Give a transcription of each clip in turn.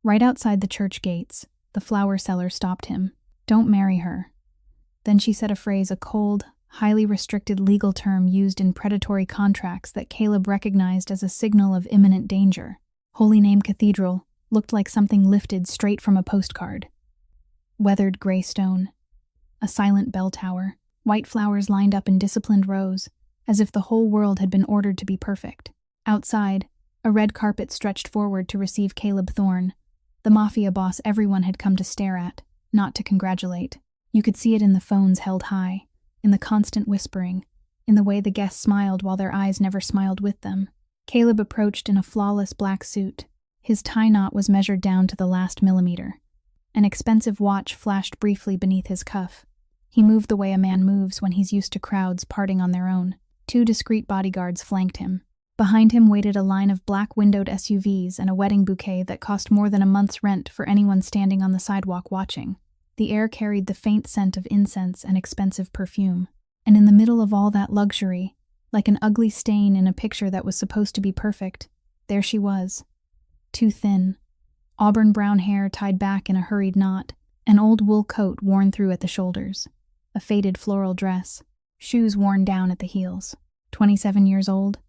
Right outside the church gates, the flower seller stopped him. "Don't marry her." Then she said a phrase, a cold, highly restricted legal term used in predatory contracts that Caleb recognized as a signal of imminent danger. Holy Name Cathedral looked like something lifted straight from a postcard. Weathered gray stone, a silent bell tower, white flowers lined up in disciplined rows, as if the whole world had been ordered to be perfect. Outside, a red carpet stretched forward to receive Caleb Thorne, the Mafia boss everyone had come to stare at, not to congratulate. You could see it in the phones held high, in the constant whispering, in the way the guests smiled while their eyes never smiled with them. Caleb approached in a flawless black suit. His tie knot was measured down to the last millimeter. An expensive watch flashed briefly beneath his cuff. He moved the way a man moves when he's used to crowds parting on their own. 2 discreet bodyguards flanked him. Behind him waited a line of black-windowed SUVs and a wedding bouquet that cost more than a month's rent for anyone standing on the sidewalk watching. The air carried the faint scent of incense and expensive perfume. And in the middle of all that luxury, like an ugly stain in a picture that was supposed to be perfect, there she was. Too thin. Auburn brown hair tied back in a hurried knot, an old wool coat worn through at the shoulders, a faded floral dress, shoes worn down at the heels. 27 years old.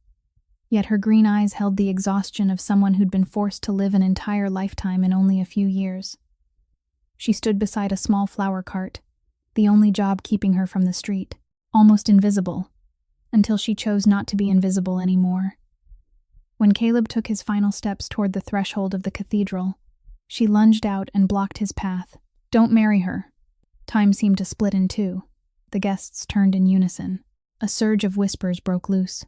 Yet her green eyes held the exhaustion of someone who'd been forced to live an entire lifetime in only a few years. She stood beside a small flower cart, the only job keeping her from the street, almost invisible, until she chose not to be invisible anymore. When Caleb took his final steps toward the threshold of the cathedral, she lunged out and blocked his path. "Don't marry her." Time seemed to split in two. The guests turned in unison. A surge of whispers broke loose.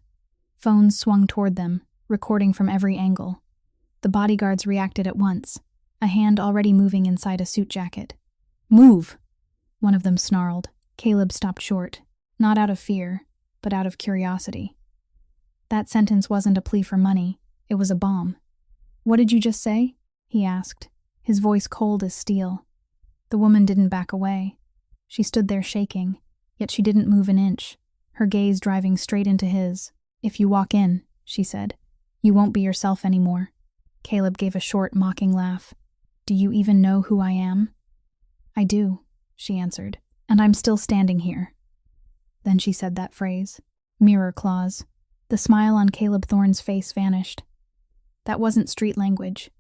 Phones swung toward them, recording from every angle. The bodyguards reacted at once, a hand already moving inside a suit jacket. "Move!" one of them snarled. Caleb stopped short, not out of fear, but out of curiosity. That sentence wasn't a plea for money, it was a bomb. "What did you just say?" he asked, his voice cold as steel. The woman didn't back away. She stood there shaking, yet she didn't move an inch, her gaze driving straight into his. "If you walk in," she said, "you won't be yourself anymore." Caleb gave a short, mocking laugh. "Do you even know who I am?" "I do," she answered, "and I'm still standing here." Then she said that phrase, "mirror clause." The smile on Caleb Thorne's face vanished. That wasn't street language.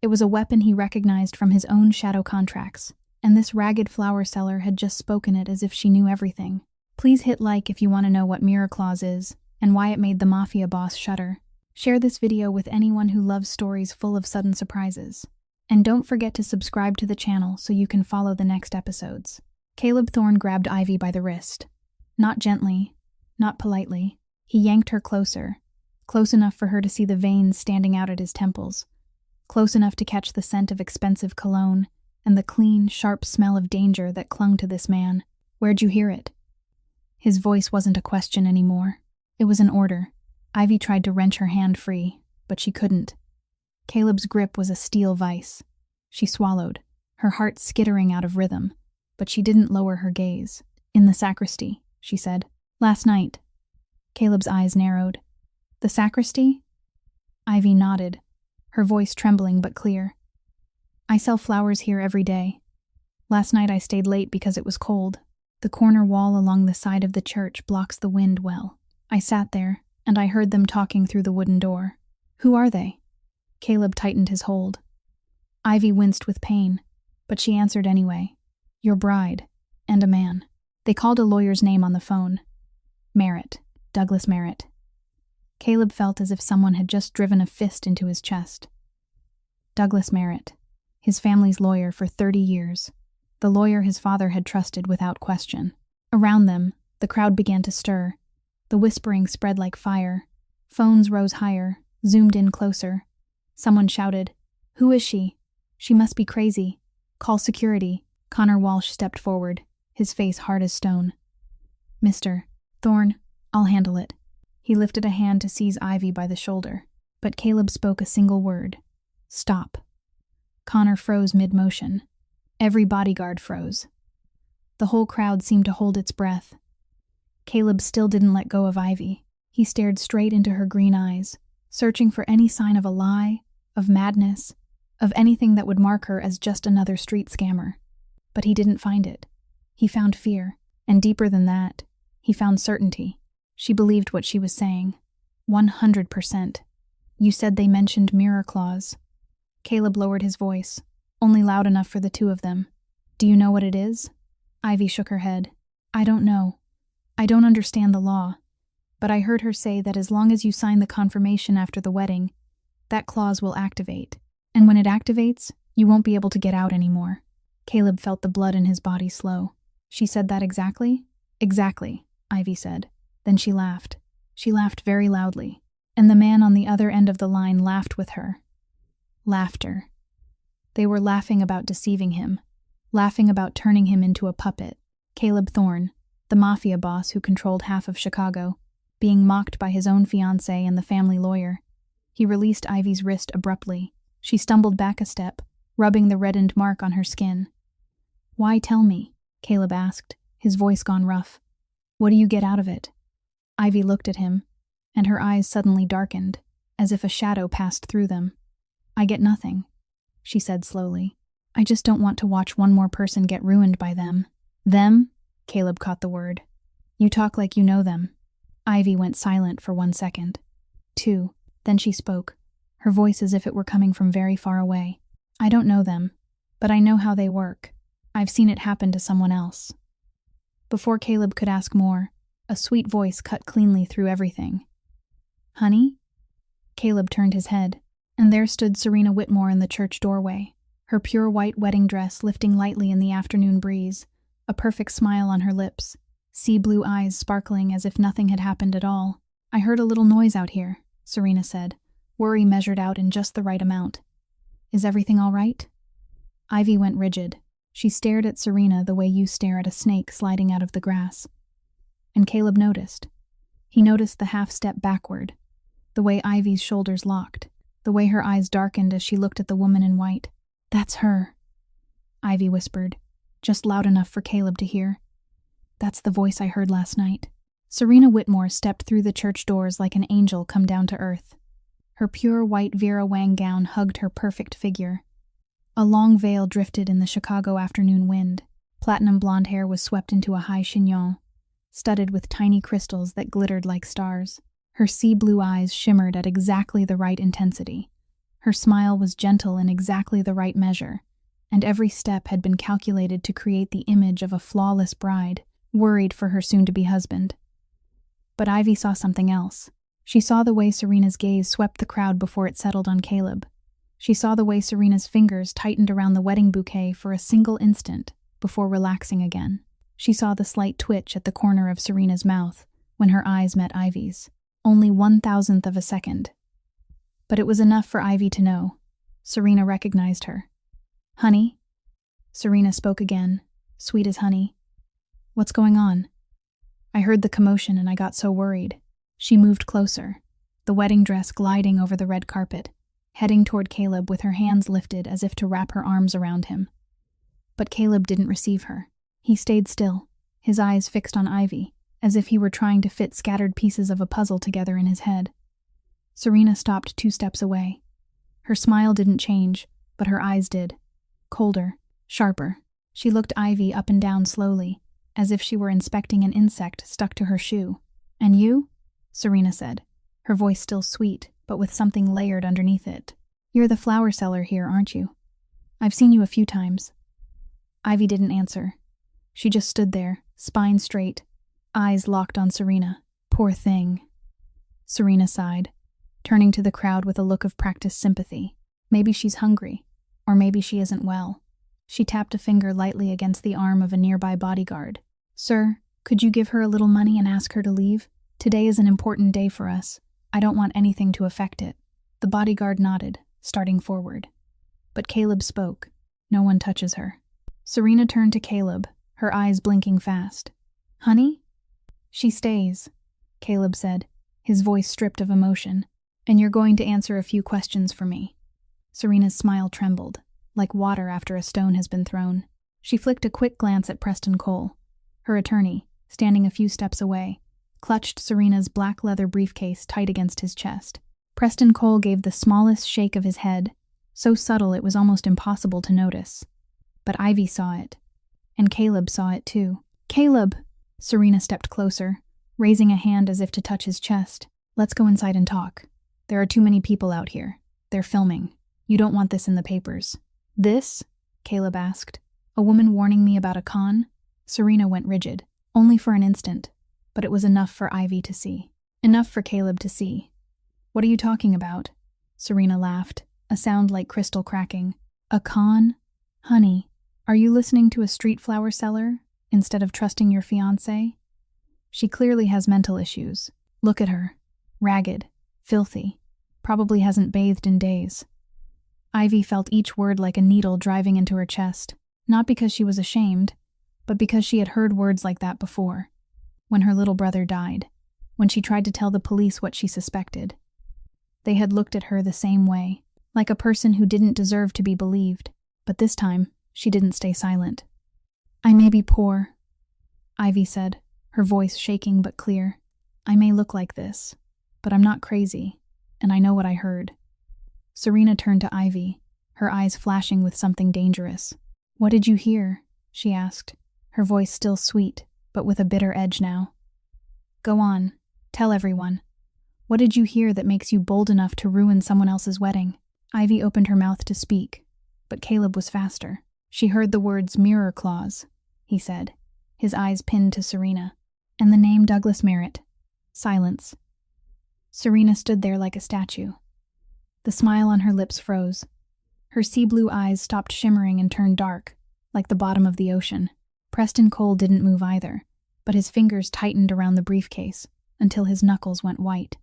It was a weapon he recognized from his own shadow contracts, and this ragged flower seller had just spoken it as if she knew everything. Please hit like if you want to know what mirror clause is, and why it made the Mafia boss shudder. Share this video with anyone who loves stories full of sudden surprises. And don't forget to subscribe to the channel so you can follow the next episodes. Caleb Thorne grabbed Ivy by the wrist. Not gently, not politely. He yanked her closer, close enough for her to see the veins standing out at his temples, close enough to catch the scent of expensive cologne and the clean, sharp smell of danger that clung to this man. "Where'd you hear it?" His voice wasn't a question anymore. It was an order. Ivy tried to wrench her hand free, but she couldn't. Caleb's grip was a steel vice. She swallowed, her heart skittering out of rhythm, but she didn't lower her gaze. "In the sacristy," she said. "Last night." Caleb's eyes narrowed. "The sacristy?" Ivy nodded, her voice trembling but clear. "I sell flowers here every day. Last night I stayed late because it was cold. The corner wall along the side of the church blocks the wind well. I sat there, and I heard them talking through the wooden door." "Who are they?" Caleb tightened his hold. Ivy winced with pain, but she answered anyway. "Your bride, and a man." They called a lawyer's name on the phone. Merritt. Douglas Merritt. Caleb felt as if someone had just driven a fist into his chest. Douglas Merritt, his family's lawyer for 30 years. The lawyer his father had trusted without question. Around them, the crowd began to stir. The whispering spread like fire. Phones rose higher, zoomed in closer. Someone shouted, "Who is she? She must be crazy. Call security." Connor Walsh stepped forward, his face hard as stone. "Mr. Thorne, I'll handle it." He lifted a hand to seize Ivy by the shoulder, but Caleb spoke a single word. "Stop." Connor froze mid-motion. Every bodyguard froze. The whole crowd seemed to hold its breath. Caleb still didn't let go of Ivy. He stared straight into her green eyes, searching for any sign of a lie, of madness, of anything that would mark her as just another street scammer. But he didn't find it. He found fear, and deeper than that, he found certainty. She believed what she was saying. 100%. You said they mentioned mirror claws. Caleb lowered his voice, only loud enough for the two of them. Do you know what it is? Ivy shook her head. I don't know. I don't understand the law. But I heard her say that as long as you sign the confirmation after the wedding, that clause will activate. And when it activates, you won't be able to get out anymore. Caleb felt the blood in his body slow. She said that exactly? Exactly, Ivy said. Then she laughed. She laughed very loudly. And the man on the other end of the line laughed with her. Laughter. They were laughing about deceiving him. Laughing about turning him into a puppet. Caleb Thorne, the Mafia boss who controlled half of Chicago, being mocked by his own fiancé and the family lawyer. He released Ivy's wrist abruptly. She stumbled back a step, rubbing the reddened mark on her skin. Why tell me? Caleb asked, his voice gone rough. What do you get out of it? Ivy looked at him, and her eyes suddenly darkened, as if a shadow passed through them. I get nothing, she said slowly. I just don't want to watch one more person get ruined by them. Them? Caleb caught the word. You talk like you know them. Ivy went silent for 1 second. 2. Then she spoke, her voice as if it were coming from very far away. I don't know them, but I know how they work. I've seen it happen to someone else. Before Caleb could ask more, a sweet voice cut cleanly through everything. Honey? Caleb turned his head, and there stood Serena Whitmore in the church doorway, her pure white wedding dress lifting lightly in the afternoon breeze, a perfect smile on her lips, sea-blue eyes sparkling as if nothing had happened at all. I heard a little noise out here, Serena said, worry measured out in just the right amount. Is everything all right? Ivy went rigid. She stared at Serena the way you stare at a snake sliding out of the grass. And Caleb noticed. He noticed the half-step backward, the way Ivy's shoulders locked, the way her eyes darkened as she looked at the woman in white. That's her, Ivy whispered, just loud enough for Caleb to hear. That's the voice I heard last night. Serena Whitmore stepped through the church doors like an angel come down to earth. Her pure white Vera Wang gown hugged her perfect figure. A long veil drifted in the Chicago afternoon wind. Platinum blonde hair was swept into a high chignon, studded with tiny crystals that glittered like stars. Her sea-blue eyes shimmered at exactly the right intensity. Her smile was gentle in exactly the right measure, and every step had been calculated to create the image of a flawless bride, worried for her soon-to-be husband. But Ivy saw something else. She saw the way Serena's gaze swept the crowd before it settled on Caleb. She saw the way Serena's fingers tightened around the wedding bouquet for a single instant before relaxing again. She saw the slight twitch at the corner of Serena's mouth when her eyes met Ivy's. Only 1,000th of a second. But it was enough for Ivy to know. Serena recognized her. Honey? Serena spoke again, sweet as honey. What's going on? I heard the commotion and I got so worried. She moved closer, the wedding dress gliding over the red carpet, heading toward Caleb with her hands lifted as if to wrap her arms around him. But Caleb didn't receive her. He stayed still, his eyes fixed on Ivy, as if he were trying to fit scattered pieces of a puzzle together in his head. Serena stopped 2 steps away. Her smile didn't change, but her eyes did. Colder, sharper. She looked Ivy up and down slowly, as if she were inspecting an insect stuck to her shoe. And you? Serena said, her voice still sweet, but with something layered underneath it. You're the flower seller here, aren't you? I've seen you a few times. Ivy didn't answer. She just stood there, spine straight, eyes locked on Serena. Poor thing. Serena sighed, turning to the crowd with a look of practiced sympathy. Maybe she's hungry, or maybe she isn't well. She tapped a finger lightly against the arm of a nearby bodyguard. Sir, could you give her a little money and ask her to leave? Today is an important day for us. I don't want anything to affect it. The bodyguard nodded, starting forward. But Caleb spoke. No one touches her. Serena turned to Caleb, her eyes blinking fast. Honey? She stays, Caleb said, his voice stripped of emotion. And you're going to answer a few questions for me. Serena's smile trembled, like water after a stone has been thrown. She flicked a quick glance at Preston Cole. Her attorney, standing a few steps away, clutched Serena's black leather briefcase tight against his chest. Preston Cole gave the smallest shake of his head, so subtle it was almost impossible to notice. But Ivy saw it. And Caleb saw it too. "Caleb!" Serena stepped closer, raising a hand as if to touch his chest. "Let's go inside and talk. There are too many people out here. They're filming. You don't want this in the papers." "This?" Caleb asked. "A woman warning me about a con?" Serena went rigid, only for an instant, but it was enough for Ivy to see. Enough for Caleb to see. "What are you talking about?" Serena laughed, a sound like crystal cracking. "A con? Honey, are you listening to a street flower seller instead of trusting your fiancé? She clearly has mental issues. Look at her. Ragged, filthy, probably hasn't bathed in days." Ivy felt each word like a needle driving into her chest, not because she was ashamed, but because she had heard words like that before. When her little brother died, when she tried to tell the police what she suspected. They had looked at her the same way, like a person who didn't deserve to be believed, but this time, she didn't stay silent. "I may be poor," Ivy said, her voice shaking but clear. "I may look like this, but I'm not crazy, and I know what I heard." Serena turned to Ivy, her eyes flashing with something dangerous. "What did you hear?" she asked, her voice still sweet, but with a bitter edge now. "Go on, tell everyone. What did you hear that makes you bold enough to ruin someone else's wedding?" Ivy opened her mouth to speak, but Caleb was faster. "She heard the words mirror clause," he said, his eyes pinned to Serena, "and the name Douglas Merritt." Silence. Serena stood there like a statue. The smile on her lips froze. Her sea blue eyes stopped shimmering and turned dark, like the bottom of the ocean. Preston Cole didn't move either, but his fingers tightened around the briefcase until his knuckles went white.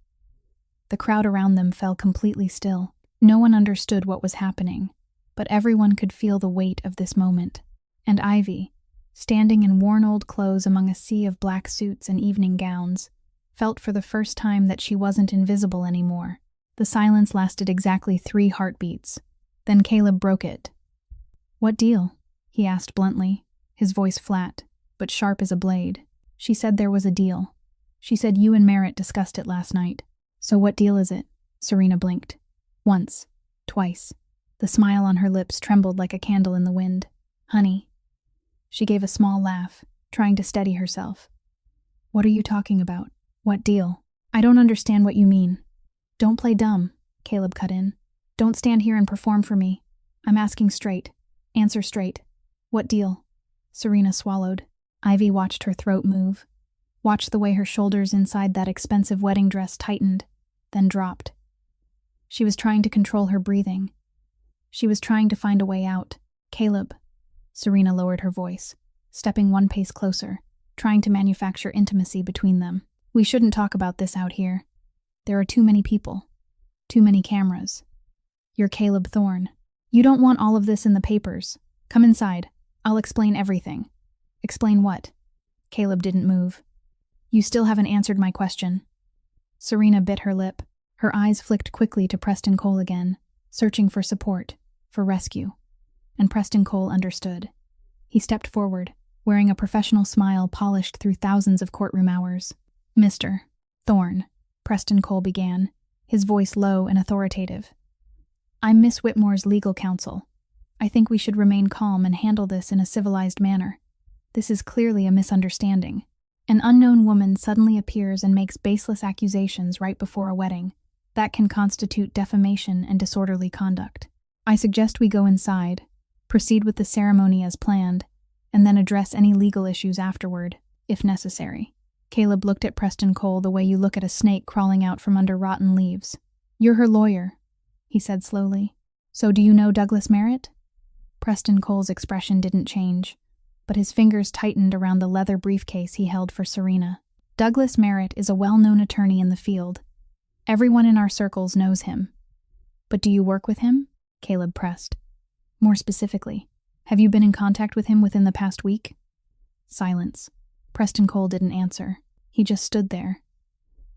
The crowd around them fell completely still. No one understood what was happening, but everyone could feel the weight of this moment. And Ivy, standing in worn old clothes among a sea of black suits and evening gowns, felt for the first time that she wasn't invisible anymore. The silence lasted exactly 3 heartbeats. Then Caleb broke it. "What deal?" he asked bluntly, his voice flat, but sharp as a blade. "She said there was a deal. She said you and Merritt discussed it last night." "So what deal is it?" Serena blinked. Once. Twice. The smile on her lips trembled like a candle in the wind. "Honey." She gave a small laugh, trying to steady herself. "What are you talking about? What deal?" "I don't understand what you mean." "Don't play dumb," Caleb cut in. "Don't stand here and perform for me. I'm asking straight. Answer straight. What deal?" Serena swallowed. Ivy watched her throat move, watched the way her shoulders inside that expensive wedding dress tightened, then dropped. She was trying to control her breathing. She was trying to find a way out. "Caleb." Serena lowered her voice, stepping 1 pace closer, trying to manufacture intimacy between them. "We shouldn't talk about this out here. There are too many people. Too many cameras. You're Caleb Thorne. You don't want all of this in the papers. Come inside. I'll explain everything." "Explain what?" Caleb didn't move. "You still haven't answered my question." Serena bit her lip. Her eyes flicked quickly to Preston Cole again, searching for support, for rescue. And Preston Cole understood. He stepped forward, wearing a professional smile polished through thousands of courtroom hours. "Mr. Thorne," Preston Cole began, his voice low and authoritative. "I'm Miss Whitmore's legal counsel. I think we should remain calm and handle this in a civilized manner. This is clearly a misunderstanding. An unknown woman suddenly appears and makes baseless accusations right before a wedding. That can constitute defamation and disorderly conduct. I suggest we go inside, proceed with the ceremony as planned, and then address any legal issues afterward, if necessary." Caleb looked at Preston Cole the way you look at a snake crawling out from under rotten leaves. "You're her lawyer," he said slowly. "So do you know Douglas Merritt?" Preston Cole's expression didn't change, but his fingers tightened around the leather briefcase he held for Serena. "Douglas Merritt is a well-known attorney in the field. Everyone in our circles knows him." "But do you work with him?" Caleb pressed. "More specifically, have you been in contact with him within the past week?" Silence. Preston Cole didn't answer. He just stood there,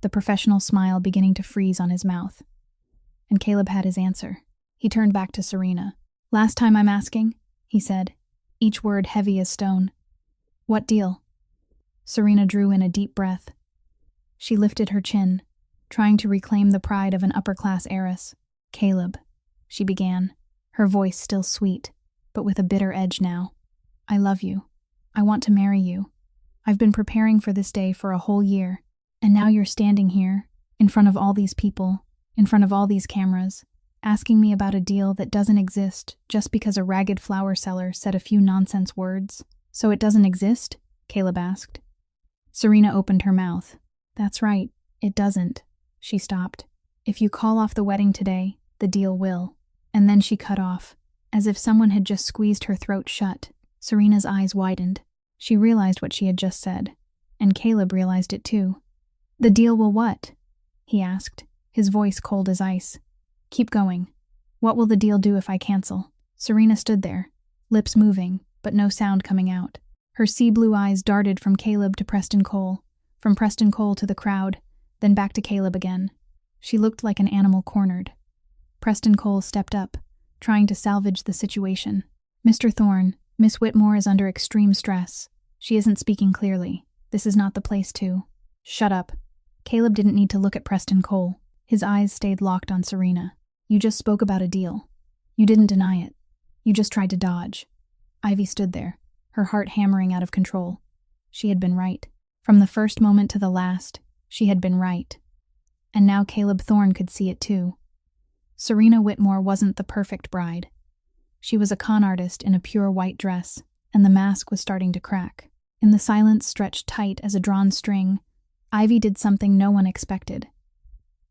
the professional smile beginning to freeze on his mouth. And Caleb had his answer. He turned back to Serena. "Last time I'm asking," he said, each word heavy as stone. "What deal?" Serena drew in a deep breath. She lifted her chin, trying to reclaim the pride of an upper-class heiress. "Caleb," she began, her voice still sweet, but with a bitter edge now. "I love you. I want to marry you. I've been preparing for this day for a whole year, and now you're standing here, in front of all these people, in front of all these cameras, asking me about a deal that doesn't exist just because a ragged flower seller said a few nonsense words. So it doesn't exist?" Caleb asked. Serena opened her mouth. "That's right, it doesn't." She stopped. "If you call off the wedding today, the deal will." And then she cut off, as if someone had just squeezed her throat shut. Serena's eyes widened. She realized what she had just said, and Caleb realized it too. "The deal will what?" he asked, his voice cold as ice. "Keep going. What will the deal do if I cancel?" Serena stood there, lips moving, but no sound coming out. Her sea-blue eyes darted from Caleb to Preston Cole, from Preston Cole to the crowd, then back to Caleb again. She looked like an animal cornered. Preston Cole stepped up, trying to salvage the situation. "Mr. Thorne, Miss Whitmore is under extreme stress. She isn't speaking clearly. This is not the place to—" "Shut up." Caleb didn't need to look at Preston Cole. His eyes stayed locked on Serena. "You just spoke about a deal. You didn't deny it. You just tried to dodge." Ivy stood there, her heart hammering out of control. She had been right. From the first moment to the last, she had been right. And now Caleb Thorne could see it too. Serena Whitmore wasn't the perfect bride. She was a con artist in a pure white dress, and the mask was starting to crack. In the silence stretched tight as a drawn string, Ivy did something no one expected.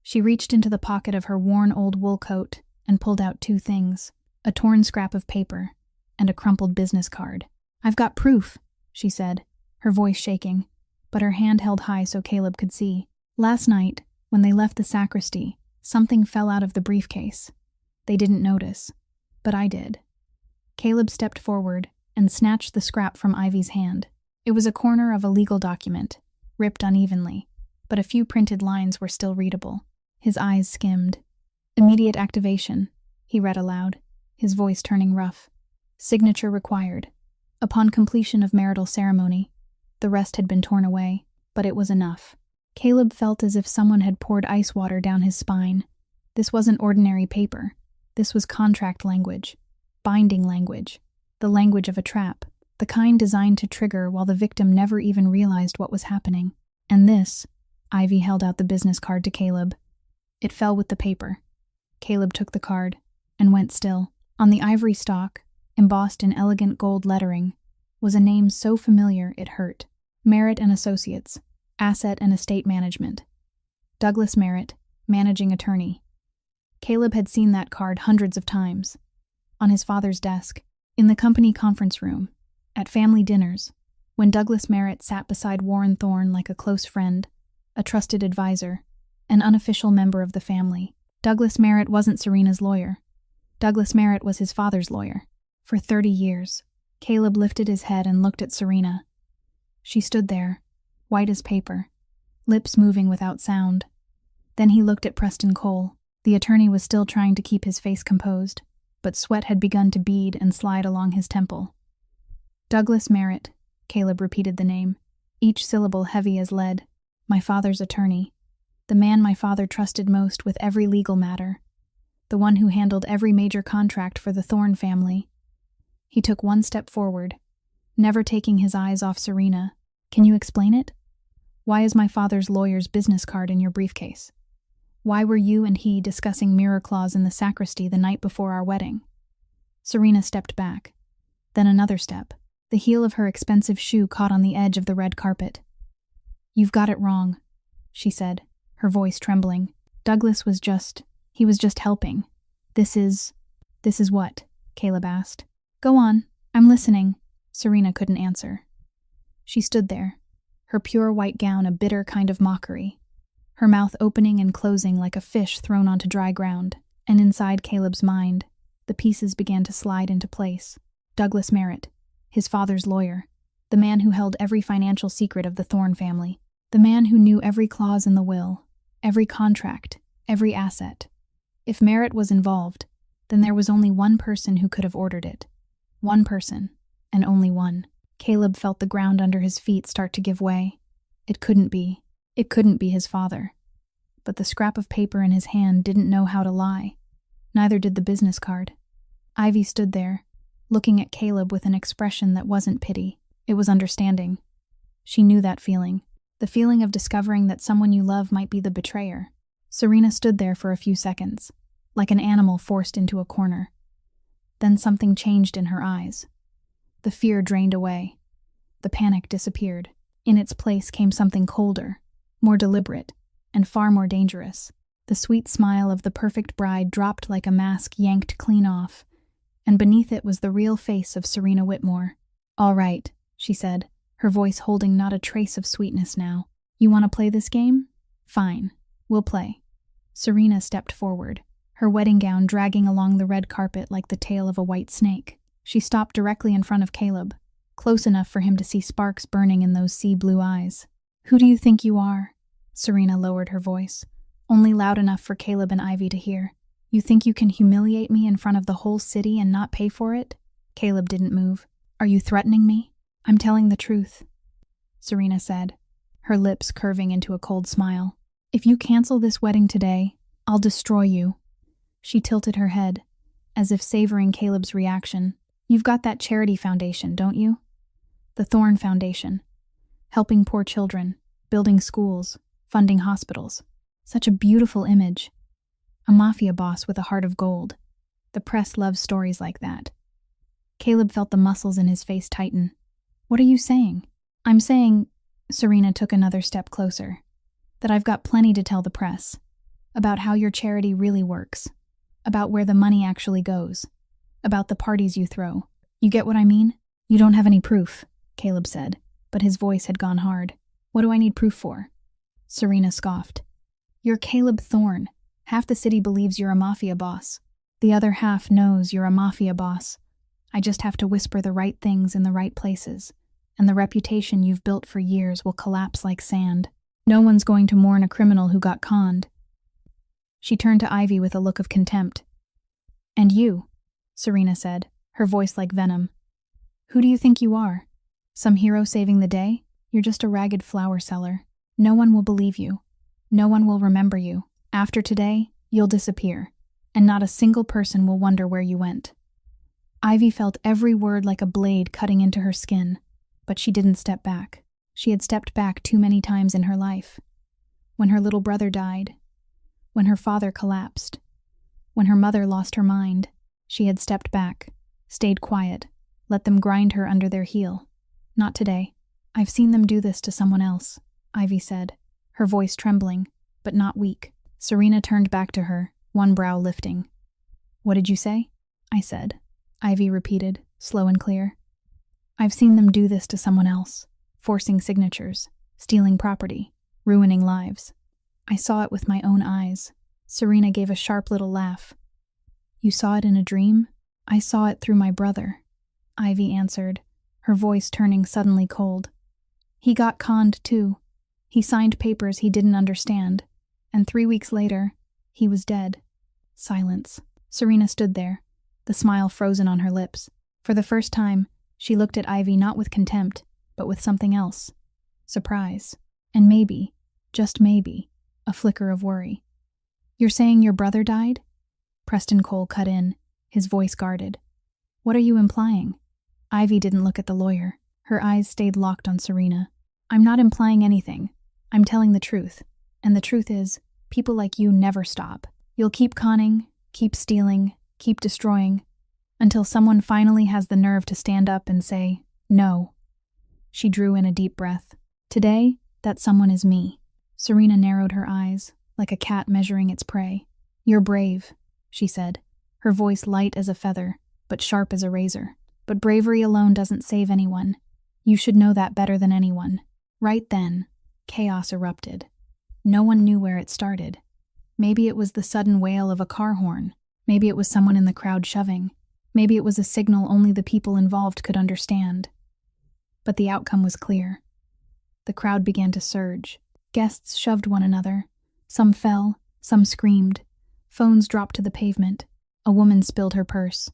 She reached into the pocket of her worn old wool coat and pulled out two things, a torn scrap of paper and a crumpled business card. "I've got proof," she said, her voice shaking, but her hand held high so Caleb could see. "Last night, when they left the sacristy, something fell out of the briefcase. They didn't notice, but I did." Caleb stepped forward and snatched the scrap from Ivy's hand. It was a corner of a legal document, ripped unevenly, but a few printed lines were still readable. His eyes skimmed. "Immediate activation," he read aloud, his voice turning rough. "Signature required. Upon completion of marital ceremony." The rest had been torn away, but it was enough. Caleb felt as if someone had poured ice water down his spine. This wasn't ordinary paper. This was contract language, binding language, the language of a trap, the kind designed to trigger while the victim never even realized what was happening. And this, Ivy held out the business card to Caleb. It fell with the paper. Caleb took the card and went still. On the ivory stalk, embossed in elegant gold lettering, was a name so familiar it hurt. Merritt and Associates, Asset and Estate Management. Douglas Merritt, Managing Attorney. Caleb had seen that card hundreds of times. On his father's desk, in the company conference room, at family dinners, when Douglas Merritt sat beside Warren Thorne like a close friend, a trusted advisor, an unofficial member of the family. Douglas Merritt wasn't Serena's lawyer. Douglas Merritt was his father's lawyer. For 30 years, Caleb lifted his head and looked at Serena. She stood there, white as paper, lips moving without sound. Then he looked at Preston Cole. The attorney was still trying to keep his face composed, but sweat had begun to bead and slide along his temple. "Douglas Merritt," Caleb repeated the name, each syllable heavy as lead. "My father's attorney. The man my father trusted most with every legal matter. The one who handled every major contract for the Thorne family." He took one step forward, never taking his eyes off Serena. "Can you explain it? Why is my father's lawyer's business card in your briefcase? Why were you and he discussing mirror claws in the sacristy the night before our wedding?" Serena stepped back, then another step. The heel of her expensive shoe caught on the edge of the red carpet. "You've got it wrong," she said, her voice trembling. "Douglas was just helping. This is what?" Caleb asked. "Go on, I'm listening." Serena couldn't answer. She stood there, her pure white gown a bitter kind of mockery, her mouth opening and closing like a fish thrown onto dry ground, and inside Caleb's mind, the pieces began to slide into place. Douglas Merritt, his father's lawyer, the man who held every financial secret of the Thorne family, the man who knew every clause in the will, every contract, every asset. If Merritt was involved, then there was only one person who could have ordered it. One person, and only one. Caleb felt the ground under his feet start to give way. It couldn't be. It couldn't be his father. But the scrap of paper in his hand didn't know how to lie. Neither did the business card. Ivy stood there, looking at Caleb with an expression that wasn't pity. It was understanding. She knew that feeling. The feeling of discovering that someone you love might be the betrayer. Serena stood there for a few seconds, like an animal forced into a corner. Then something changed in her eyes. The fear drained away. The panic disappeared. In its place came something colder, more deliberate, and far more dangerous. The sweet smile of the perfect bride dropped like a mask yanked clean off, and beneath it was the real face of Serena Whitmore. "All right," she said, her voice holding not a trace of sweetness now. "You want to play this game? Fine, we'll play." Serena stepped forward, her wedding gown dragging along the red carpet like the tail of a white snake. She stopped directly in front of Caleb, close enough for him to see sparks burning in those sea-blue eyes. "Who do you think you are?" Serena lowered her voice, only loud enough for Caleb and Ivy to hear. "You think you can humiliate me in front of the whole city and not pay for it?" Caleb didn't move. "Are you threatening me?" "I'm telling the truth," Serena said, her lips curving into a cold smile. "If you cancel this wedding today, I'll destroy you." She tilted her head, as if savoring Caleb's reaction. "You've got that charity foundation, don't you? The Thorne Foundation. Helping poor children, building schools, funding hospitals. Such a beautiful image. A mafia boss with a heart of gold. The press loves stories like that." Caleb felt the muscles in his face tighten. "What are you saying?" "I'm saying," Serena took another step closer, "that I've got plenty to tell the press. About how your charity really works. About where the money actually goes. About the parties you throw. You get what I mean?" "You don't have any proof," Caleb said, but his voice had gone hard. "What do I need proof for?" Serena scoffed. "You're Caleb Thorne. Half the city believes you're a mafia boss. The other half knows you're a mafia boss. I just have to whisper the right things in the right places, and the reputation you've built for years will collapse like sand. No one's going to mourn a criminal who got conned." She turned to Ivy with a look of contempt. "And you," Serena said, her voice like venom. "Who do you think you are? Some hero saving the day? You're just a ragged flower seller. No one will believe you. No one will remember you. After today, you'll disappear, and not a single person will wonder where you went." Ivy felt every word like a blade cutting into her skin, but she didn't step back. She had stepped back too many times in her life. When her little brother died, when her father collapsed, when her mother lost her mind, she had stepped back, stayed quiet, let them grind her under their heel. "Not today. I've seen them do this to someone else," Ivy said, her voice trembling, but not weak. Serena turned back to her, one brow lifting. "What did you say?" "I said," Ivy repeated, slow and clear. "I've seen them do this to someone else, forcing signatures, stealing property, ruining lives. I saw it with my own eyes." Serena gave a sharp little laugh. "You saw it in a dream?" "I saw it through my brother," Ivy answered, her voice turning suddenly cold. "He got conned too. He signed papers he didn't understand, and 3 weeks later, he was dead." Silence. Serena stood there, the smile frozen on her lips. For the first time, she looked at Ivy not with contempt, but with something else. Surprise. And maybe, just maybe, a flicker of worry. "You're saying your brother died?" Preston Cole cut in, his voice guarded. "What are you implying?" Ivy didn't look at the lawyer. Her eyes stayed locked on Serena. "I'm not implying anything. I'm telling the truth. And the truth is, people like you never stop. You'll keep conning, keep stealing, keep destroying, until someone finally has the nerve to stand up and say, 'No.'" She drew in a deep breath. "Today, that someone is me." Serena narrowed her eyes, like a cat measuring its prey. "You're brave," she said, her voice light as a feather, but sharp as a razor. "But bravery alone doesn't save anyone. You should know that better than anyone." Right then, chaos erupted. No one knew where it started. Maybe it was the sudden wail of a car horn. Maybe it was someone in the crowd shoving. Maybe it was a signal only the people involved could understand. But the outcome was clear. The crowd began to surge. Guests shoved one another. Some fell, some screamed. Phones dropped to the pavement. A woman spilled her purse.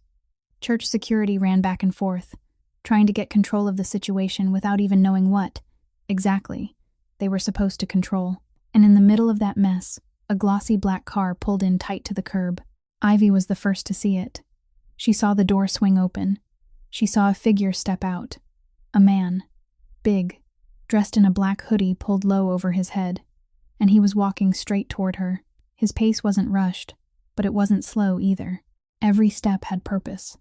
Church security ran back and forth, trying to get control of the situation without even knowing what, exactly, they were supposed to control. And in the middle of that mess, a glossy black car pulled in tight to the curb. Ivy was the first to see it. She saw the door swing open. She saw a figure step out. A man, big, dressed in a black hoodie pulled low over his head, and he was walking straight toward her. His pace wasn't rushed, but it wasn't slow either. Every step had purpose.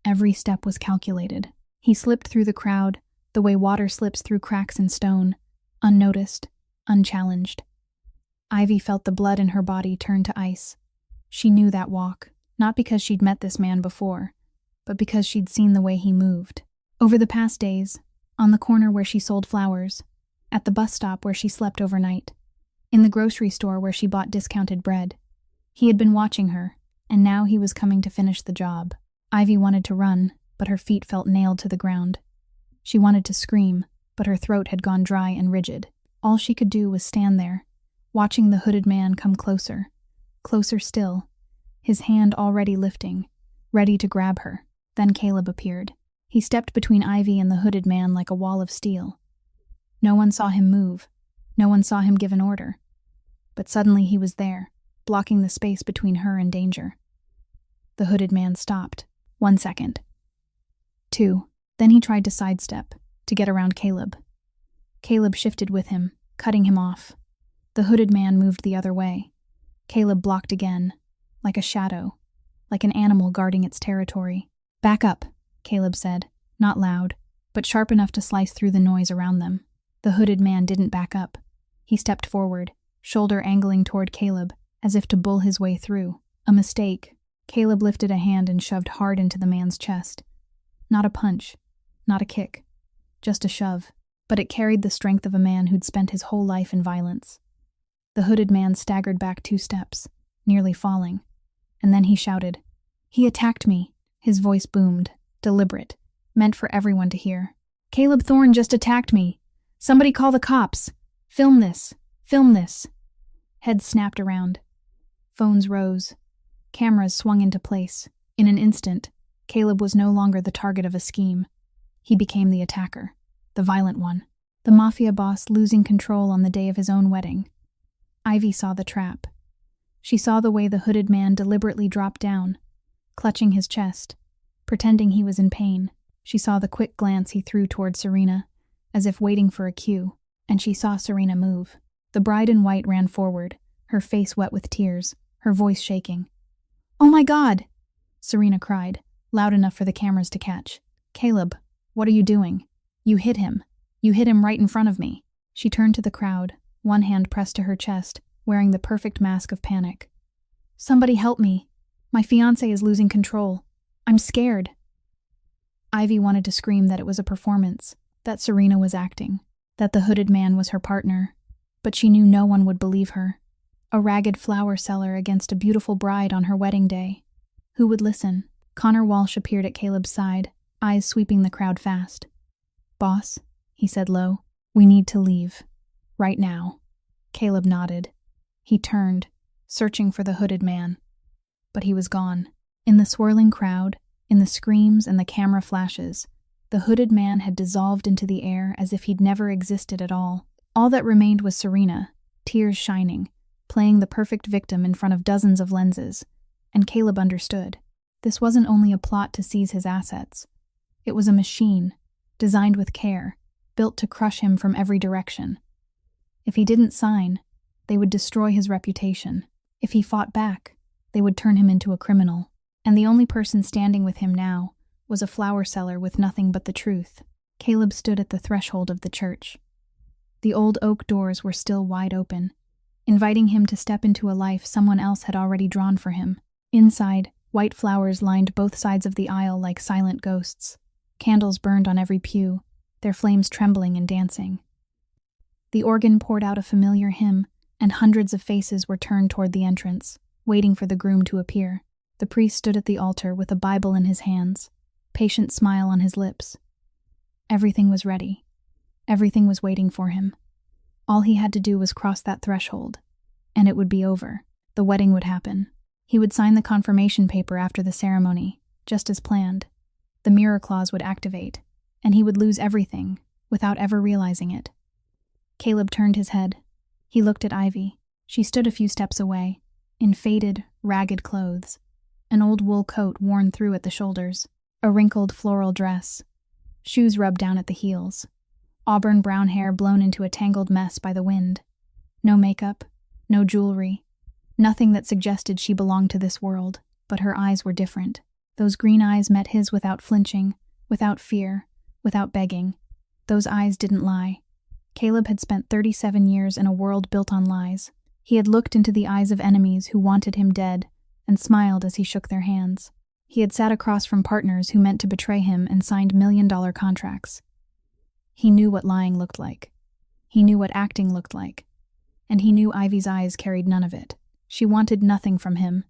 Every step was calculated. He slipped through the crowd, the way water slips through cracks in stone, unnoticed, unchallenged. Ivy felt the blood in her body turn to ice. She knew that walk, not because she'd met this man before, but because she'd seen the way he moved. Over the past days, on the corner where she sold flowers, at the bus stop where she slept overnight, in the grocery store where she bought discounted bread, he had been watching her, and now he was coming to finish the job. Ivy wanted to run, but her feet felt nailed to the ground. She wanted to scream, but her throat had gone dry and rigid. All she could do was stand there, watching the hooded man come closer, closer still, his hand already lifting, ready to grab her. Then Caleb appeared. He stepped between Ivy and the hooded man like a wall of steel. No one saw him move. No one saw him give an order. But suddenly he was there, blocking the space between her and danger. The hooded man stopped. 1 second. 2. Then he tried to sidestep, to get around Caleb. Caleb shifted with him, cutting him off. The hooded man moved the other way. Caleb blocked again, like a shadow, like an animal guarding its territory. "Back up," Caleb said, not loud, but sharp enough to slice through the noise around them. The hooded man didn't back up. He stepped forward, shoulder angling toward Caleb, as if to bull his way through. A mistake. Caleb lifted a hand and shoved hard into the man's chest. Not a punch, not a kick, just a shove, but it carried the strength of a man who'd spent his whole life in violence. The hooded man staggered back 2 steps, nearly falling, and then he shouted, "He attacked me!" His voice boomed, deliberate, meant for everyone to hear. "Caleb Thorne just attacked me! Somebody call the cops! Film this! Film this!" Heads snapped around. Phones rose. Cameras swung into place. In an instant, Caleb was no longer the target of a scheme. He became the attacker, the violent one, the Mafia boss losing control on the day of his own wedding. Ivy saw the trap. She saw the way the hooded man deliberately dropped down, clutching his chest, pretending he was in pain. She saw the quick glance he threw toward Serena, as if waiting for a cue, and she saw Serena move. The bride in white ran forward, her face wet with tears, her voice shaking. "Oh my God!" Serena cried, loud enough for the cameras to catch. "Caleb, what are you doing? You hit him. You hit him right in front of me." She turned to the crowd, one hand pressed to her chest, wearing the perfect mask of panic. "Somebody help me. My fiancé is losing control. I'm scared." Ivy wanted to scream that it was a performance, that Serena was acting, that the hooded man was her partner, but she knew no one would believe her. A ragged flower seller against a beautiful bride on her wedding day. Who would listen? Connor Walsh appeared at Caleb's side, eyes sweeping the crowd fast. "Boss," he said low, "we need to leave. Right now." Caleb nodded. He turned, searching for the hooded man. But he was gone. In the swirling crowd, in the screams and the camera flashes, the hooded man had dissolved into the air as if he'd never existed at all. All that remained was Serena, tears shining, playing the perfect victim in front of dozens of lenses, and Caleb understood. This wasn't only a plot to seize his assets. It was a machine, designed with care, built to crush him from every direction. If he didn't sign, they would destroy his reputation. If he fought back, they would turn him into a criminal. And the only person standing with him now was a flower seller with nothing but the truth. Caleb stood at the threshold of the church. The old oak doors were still wide open, inviting him to step into a life someone else had already drawn for him. Inside, white flowers lined both sides of the aisle like silent ghosts. Candles burned on every pew, their flames trembling and dancing. The organ poured out a familiar hymn, and hundreds of faces were turned toward the entrance, waiting for the groom to appear. The priest stood at the altar with a Bible in his hands, patient smile on his lips. Everything was ready. Everything was waiting for him. All he had to do was cross that threshold, and it would be over. The wedding would happen. He would sign the confirmation paper after the ceremony, just as planned. The mirror clause would activate, and he would lose everything, without ever realizing it. Caleb turned his head. He looked at Ivy. She stood a few steps away, in faded, ragged clothes. an old wool coat worn through at the shoulders, a wrinkled floral dress, shoes rubbed down at the heels, auburn brown hair blown into a tangled mess by the wind. No makeup, no jewelry, nothing that suggested she belonged to this world, but her eyes were different. Those green eyes met his without flinching, without fear, without begging. Those eyes didn't lie. Caleb had spent 37 years in a world built on lies. He had looked into the eyes of enemies who wanted him dead and smiled as he shook their hands. He had sat across from partners who meant to betray him and signed million-dollar contracts. He knew what lying looked like. He knew what acting looked like. And he knew Ivy's eyes carried none of it. She wanted nothing from him.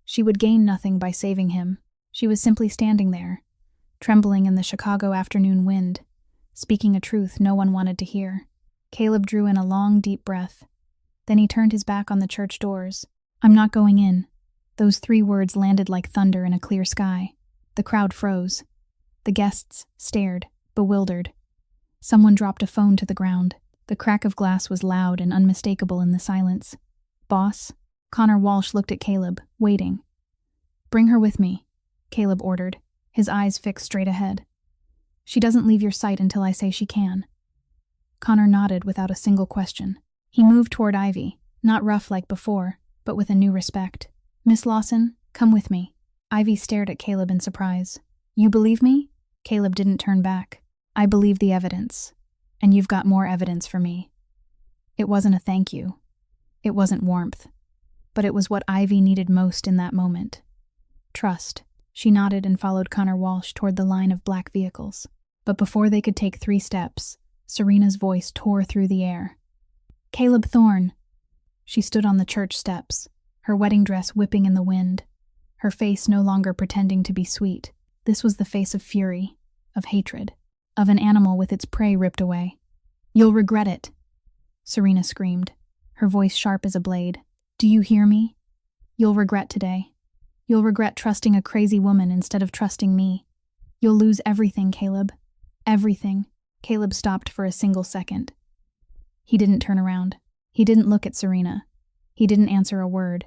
She would gain nothing by saving him. She was simply standing there, trembling in the Chicago afternoon wind, speaking a truth no one wanted to hear. Caleb drew in a long, deep breath. Then he turned his back on the church doors. "I'm not going in." Those 3 words landed like thunder in a clear sky. The crowd froze. The guests stared, bewildered. Someone dropped a phone to the ground. The crack of glass was loud and unmistakable in the silence. "Boss?" Connor Walsh looked at Caleb, waiting. "Bring her with me," Caleb ordered, his eyes fixed straight ahead. "She doesn't leave your sight until I say she can." Connor nodded without a single question. He moved toward Ivy, not rough like before, but with a new respect. "Miss Lawson, come with me." Ivy stared at Caleb in surprise. "You believe me?" Caleb didn't turn back. "I believe the evidence. And you've got more evidence for me." It wasn't a thank you. It wasn't warmth. But it was what Ivy needed most in that moment. Trust. She nodded and followed Connor Walsh toward the line of black vehicles. But before they could take 3 steps, Serena's voice tore through the air. "Caleb Thorne." She stood on the church steps, her wedding dress whipping in the wind, her face no longer pretending to be sweet. This was the face of fury, of hatred, of an animal with its prey ripped away. "You'll regret it," Serena screamed, her voice sharp as a blade. "Do you hear me? You'll regret today. You'll regret trusting a crazy woman instead of trusting me. You'll lose everything, Caleb. Everything." Caleb stopped for a single second. He didn't turn around. He didn't look at Serena. He didn't answer a word.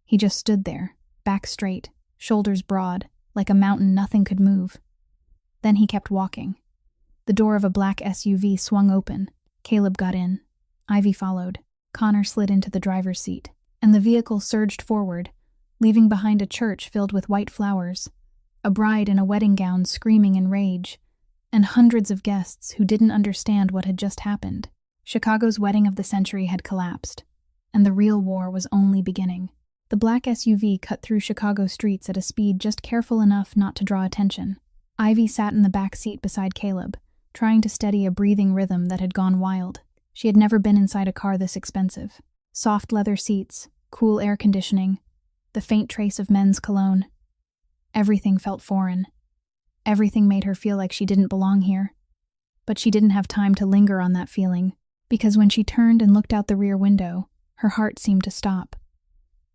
He just stood there, back straight, shoulders broad, like a mountain nothing could move. Then he kept walking. The door of a black SUV swung open. Caleb got in. Ivy followed. Connor slid into the driver's seat, and the vehicle surged forward, leaving behind a church filled with white flowers, a bride in a wedding gown screaming in rage, and hundreds of guests who didn't understand what had just happened. Chicago's wedding of the century had collapsed, and the real war was only beginning. The black SUV cut through Chicago streets at a speed just careful enough not to draw attention. Ivy sat in the back seat beside Caleb, trying to steady a breathing rhythm that had gone wild. She had never been inside a car this expensive. Soft leather seats, cool air conditioning, the faint trace of men's cologne. Everything felt foreign. Everything made her feel like she didn't belong here. But she didn't have time to linger on that feeling, because when she turned and looked out the rear window, her heart seemed to stop.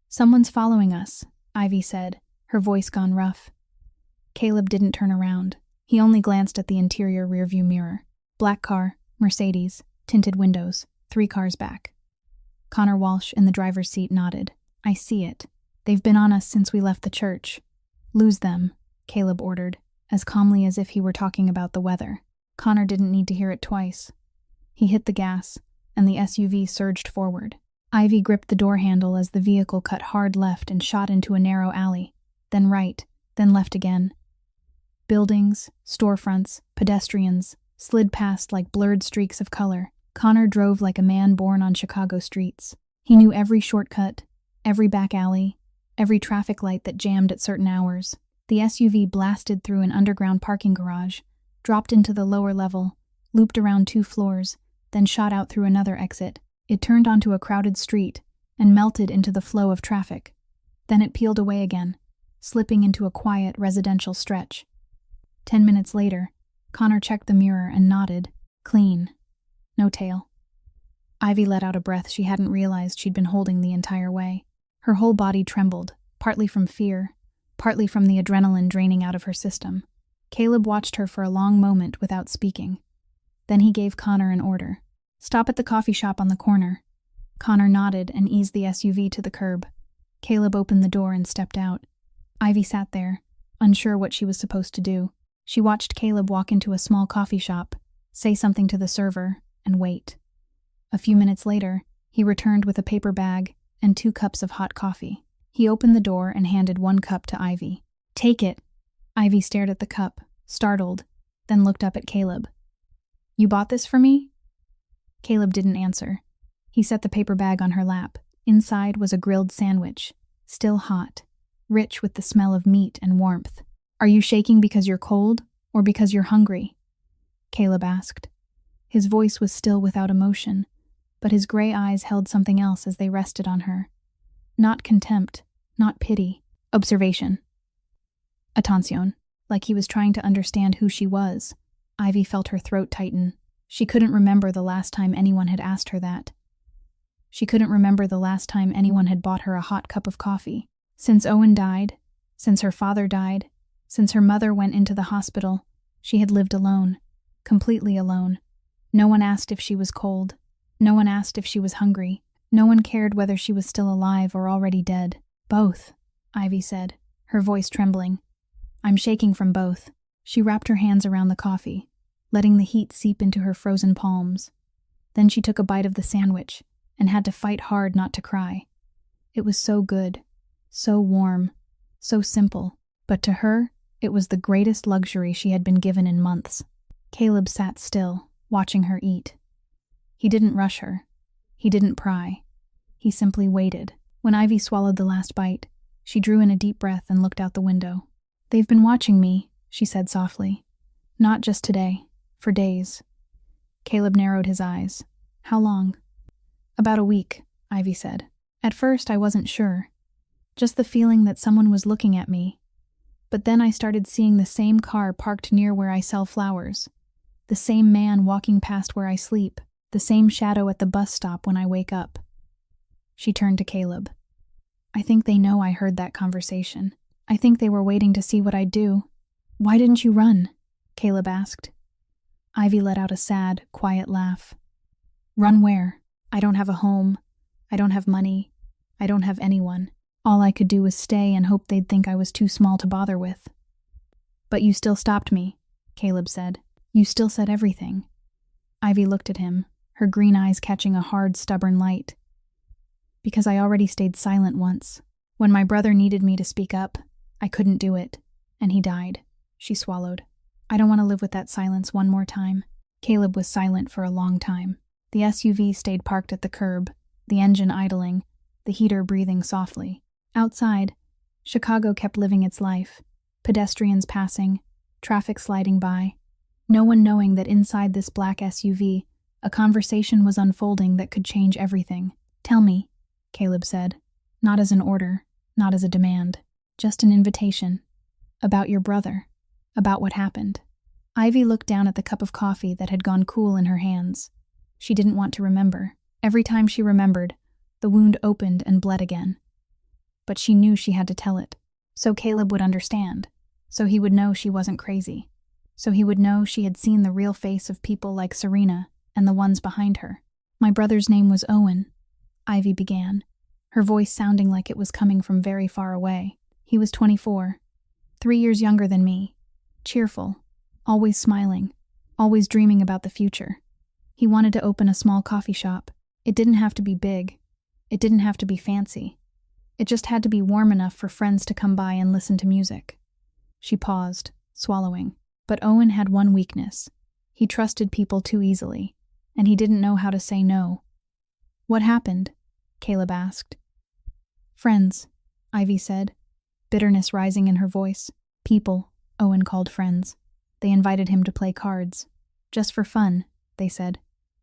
"Someone's following us," Ivy said, her voice gone rough. Caleb didn't turn around. He only glanced at the interior rearview mirror. Black car, Mercedes, tinted windows, 3 cars back. Connor Walsh in the driver's seat nodded. "I see it. They've been on us since we left the church." "Lose them," Caleb ordered, as calmly as if he were talking about the weather. Connor didn't need to hear it twice. He hit the gas, and the SUV surged forward. Ivy gripped the door handle as the vehicle cut hard left and shot into a narrow alley, then right, then left again. Buildings, storefronts, pedestrians slid past like blurred streaks of color. Connor drove like a man born on Chicago streets. He knew every shortcut, every back alley, every traffic light that jammed at certain hours. The SUV blasted through an underground parking garage, dropped into the lower level, looped around 2 floors, then shot out through another exit. It turned onto a crowded street and melted into the flow of traffic. Then it peeled away again, slipping into a quiet residential stretch. 10 minutes later, Connor checked the mirror and nodded. Clean. No tail. Ivy let out a breath she hadn't realized she'd been holding the entire way. Her whole body trembled, partly from fear, partly from the adrenaline draining out of her system. Caleb watched her for a long moment without speaking. Then he gave Connor an order. "Stop at the coffee shop on the corner." Connor nodded and eased the SUV to the curb. Caleb opened the door and stepped out. Ivy sat there, unsure what she was supposed to do. She watched Caleb walk into a small coffee shop, say something to the server, and wait. A few minutes later, he returned with a paper bag and 2 cups of hot coffee. He opened the door and handed 1 cup to Ivy. "Take it." Ivy stared at the cup, startled, then looked up at Caleb. "You bought this for me?" Caleb didn't answer. He set the paper bag on her lap. Inside was a grilled sandwich, still hot, rich with the smell of meat and warmth. "Are you shaking because you're cold, or because you're hungry?" Caleb asked. His voice was still without emotion, but his gray eyes held something else as they rested on her. Not contempt, not pity. Observation. Attention. Like he was trying to understand who she was. Ivy felt her throat tighten. She couldn't remember the last time anyone had asked her that. She couldn't remember the last time anyone had bought her a hot cup of coffee. Since Owen died, since her father died, since her mother went into the hospital, she had lived alone, completely alone. No one asked if she was cold. No one asked if she was hungry. No one cared whether she was still alive or already dead. "Both," Ivy said, her voice trembling. "I'm shaking from both." She wrapped her hands around the coffee, letting the heat seep into her frozen palms. Then she took a bite of the sandwich and had to fight hard not to cry. It was so good, so warm, so simple, but to her, it was the greatest luxury she had been given in months. Caleb sat still, watching her eat. He didn't rush her. He didn't pry. He simply waited. When Ivy swallowed the last bite, she drew in a deep breath and looked out the window. "They've been watching me," she said softly. "Not just today, for days." Caleb narrowed his eyes. "How long?" "About a week," Ivy said. "At first I wasn't sure. Just the feeling that someone was looking at me. But then I started seeing the same car parked near where I sell flowers. The same man walking past where I sleep. The same shadow at the bus stop when I wake up." She turned to Caleb. "I think they know I heard that conversation. I think they were waiting to see what I'd do." "Why didn't you run?" Caleb asked. Ivy let out a sad, quiet laugh. "Run where? I don't have a home. I don't have money. I don't have anyone. All I could do was stay and hope they'd think I was too small to bother with." "But you still stopped me," Caleb said. "You still said everything." Ivy looked at him, her green eyes catching a hard, stubborn light. "Because I already stayed silent once. When my brother needed me to speak up, I couldn't do it, and he died." She swallowed. "I don't want to live with that silence one more time." Caleb was silent for a long time. The SUV stayed parked at the curb, the engine idling, the heater breathing softly. Outside, Chicago kept living its life, pedestrians passing, traffic sliding by, no one knowing that inside this black SUV, a conversation was unfolding that could change everything. "Tell me," Caleb said, not as an order, not as a demand, just an invitation. "About your brother, about what happened." Ivy looked down at the cup of coffee that had gone cool in her hands. She didn't want to remember. Every time she remembered, the wound opened and bled again. But she knew she had to tell it, so Caleb would understand, so he would know she wasn't crazy, so he would know she had seen the real face of people like Serena and the ones behind her. "My brother's name was Owen," Ivy began, her voice sounding like it was coming from very far away. "He was 24, 3 years younger than me, cheerful, always smiling, always dreaming about the future. He wanted to open a small coffee shop. It didn't have to be big. It didn't have to be fancy. It just had to be warm enough for friends to come by and listen to music." She paused, swallowing. But Owen had one weakness. He trusted people too easily, and he didn't know how to say no. "What happened?" Caleb asked. "Friends," Ivy said, bitterness rising in her voice. "People," Owen called friends. They invited him to play cards. "Just for fun," they said.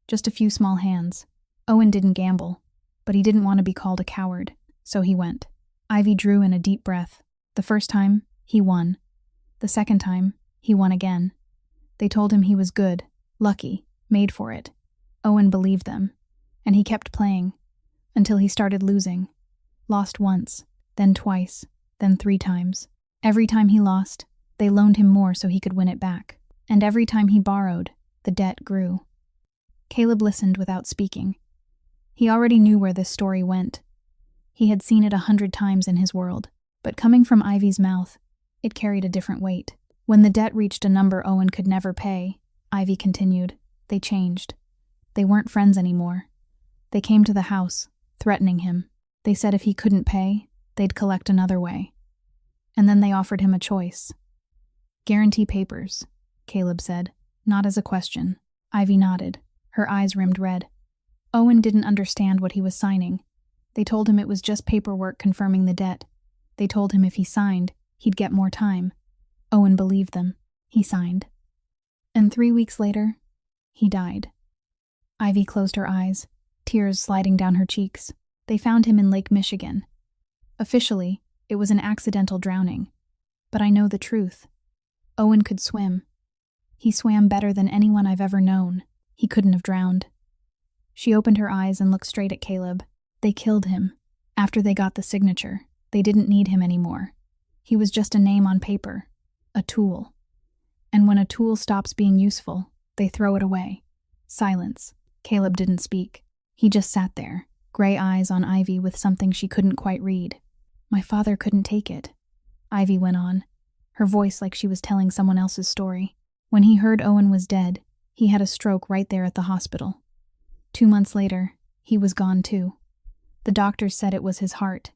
"Just a few small hands." Owen didn't gamble, but he didn't want to be called a coward, so he went. Ivy drew in a deep breath. The first time, he won. The second time, he won again. They told him he was good, lucky, made for it. Owen believed them, and he kept playing, until he started losing. Lost once, then twice, then 3 times. Every time he lost, they loaned him more so he could win it back. And every time he borrowed, the debt grew. Caleb listened without speaking. He already knew where this story went. He had seen it 100 times in his world. But coming from Ivy's mouth, it carried a different weight. When the debt reached a number Owen could never pay, Ivy continued, they changed. They weren't friends anymore. They came to the house, threatening him. They said if he couldn't pay, they'd collect another way. And then they offered him a choice. Guarantee papers, Caleb said, not as a question. Ivy nodded, her eyes rimmed red. Owen didn't understand what he was signing. They told him it was just paperwork confirming the debt. They told him if he signed, he'd get more time. Owen believed them. He signed. And 3 weeks later, he died. Ivy closed her eyes, tears sliding down her cheeks. They found him in Lake Michigan. Officially, it was an accidental drowning. But I know the truth. Owen could swim. He swam better than anyone I've ever known. He couldn't have drowned. She opened her eyes and looked straight at Caleb. They killed him. After they got the signature, they didn't need him anymore. He was just a name on paper, a tool. And when a tool stops being useful, they throw it away. Silence. Caleb didn't speak. He just sat there, gray eyes on Ivy with something she couldn't quite read. My father couldn't take it, Ivy went on, her voice like she was telling someone else's story. When he heard Owen was dead, he had a stroke right there at the hospital. 2 months later, he was gone too. The doctors said it was his heart.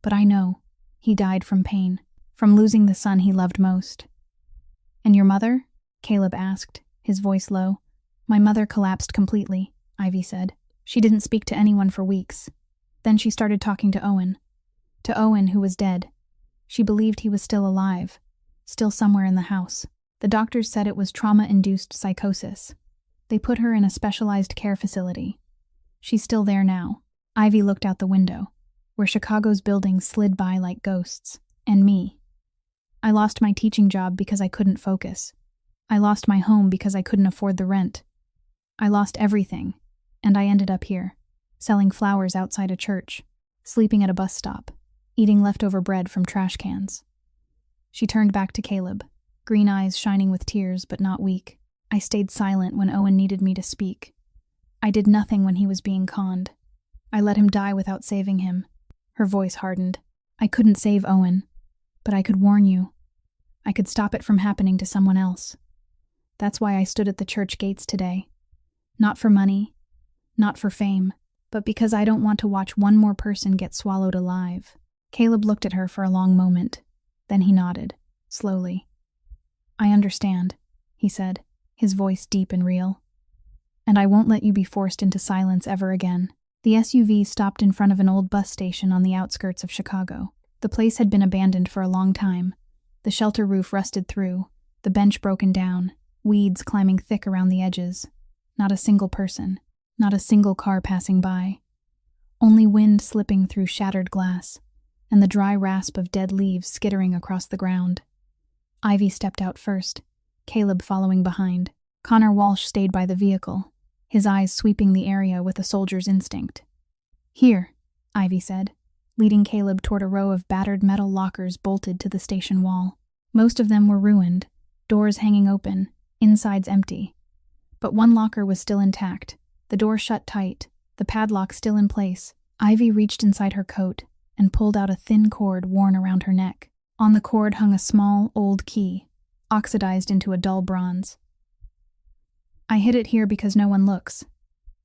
But I know, he died from pain, from losing the son he loved most. And your mother? Caleb asked, his voice low. My mother collapsed completely, Ivy said. She didn't speak to anyone for weeks. Then she started talking to Owen. To Owen, who was dead. She believed he was still alive, still somewhere in the house. The doctors said it was trauma-induced psychosis. They put her in a specialized care facility. She's still there now. Ivy looked out the window, where Chicago's buildings slid by like ghosts, and me. I lost my teaching job because I couldn't focus. I lost my home because I couldn't afford the rent. I lost everything, and I ended up here, selling flowers outside a church, sleeping at a bus stop, eating leftover bread from trash cans. She turned back to Caleb, green eyes shining with tears but not weak. I stayed silent when Owen needed me to speak. I did nothing when he was being conned. I let him die without saving him. Her voice hardened. I couldn't save Owen, but I could warn you. I could stop it from happening to someone else. That's why I stood at the church gates today. Not for money, not for fame, but because I don't want to watch one more person get swallowed alive. Caleb looked at her for a long moment. Then he nodded, slowly. I understand, he said, his voice deep and real. And I won't let you be forced into silence ever again. The SUV stopped in front of an old bus station on the outskirts of Chicago. The place had been abandoned for a long time. The shelter roof rusted through, the bench broken down, weeds climbing thick around the edges. Not a single person, not a single car passing by. Only wind slipping through shattered glass, and the dry rasp of dead leaves skittering across the ground. Ivy stepped out first, Caleb following behind. Connor Walsh stayed by the vehicle, his eyes sweeping the area with a soldier's instinct. Here, Ivy said, leading Caleb toward a row of battered metal lockers bolted to the station wall. Most of them were ruined, doors hanging open, insides empty. But one locker was still intact, the door shut tight, the padlock still in place. Ivy reached inside her coat and pulled out a thin cord worn around her neck. On the cord hung a small, old key, oxidized into a dull bronze. I hid it here because no one looks,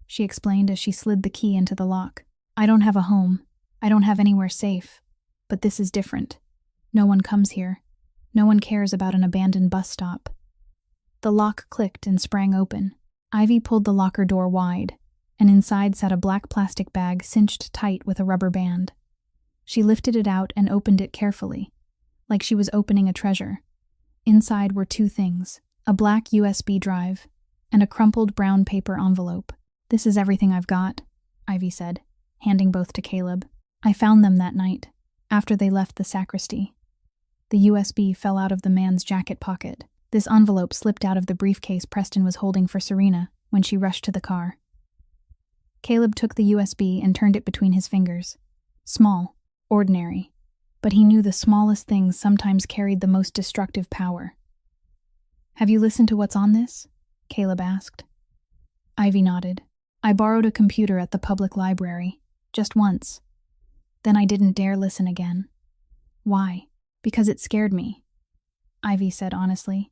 she explained as she slid the key into the lock. I don't have a home. I don't have anywhere safe. But this is different. No one comes here. No one cares about an abandoned bus stop. The lock clicked and sprang open. Ivy pulled the locker door wide, and inside sat a black plastic bag cinched tight with a rubber band. She lifted it out and opened it carefully, like she was opening a treasure. Inside were 2 things, a black USB drive and a crumpled brown paper envelope. This is everything I've got, Ivy said, handing both to Caleb. I found them that night, after they left the sacristy. The USB fell out of the man's jacket pocket. This envelope slipped out of the briefcase Preston was holding for Serena when she rushed to the car. Caleb took the USB and turned it between his fingers. Small, ordinary, but he knew the smallest things sometimes carried the most destructive power. Have you listened to what's on this? Caleb asked. Ivy nodded. I borrowed a computer at the public library, just once. Then I didn't dare listen again. Why? Because it scared me, Ivy said honestly.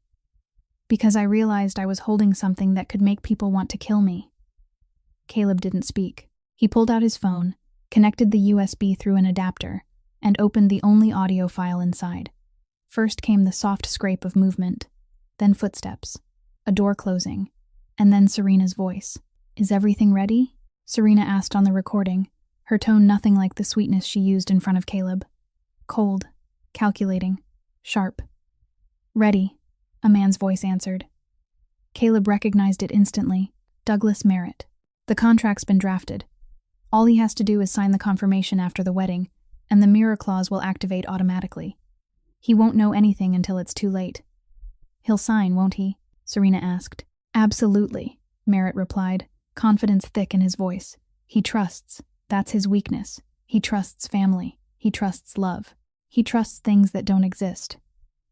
Because I realized I was holding something that could make people want to kill me. Caleb didn't speak. He pulled out his phone, connected the USB through an adapter, and opened the only audio file inside. First came the soft scrape of movement, then footsteps, a door closing, and then Serena's voice. "Is everything ready?" Serena asked on the recording, her tone nothing like the sweetness she used in front of Caleb. Cold, calculating, sharp. "Ready," a man's voice answered. Caleb recognized it instantly. Douglas Merritt. The contract's been drafted. All he has to do is sign the confirmation after the wedding, and the mirror clause will activate automatically. He won't know anything until it's too late. "He'll sign, won't he?" Serena asked. "Absolutely," Merritt replied, confidence thick in his voice. "He trusts. That's his weakness. He trusts family. He trusts love. He trusts things that don't exist.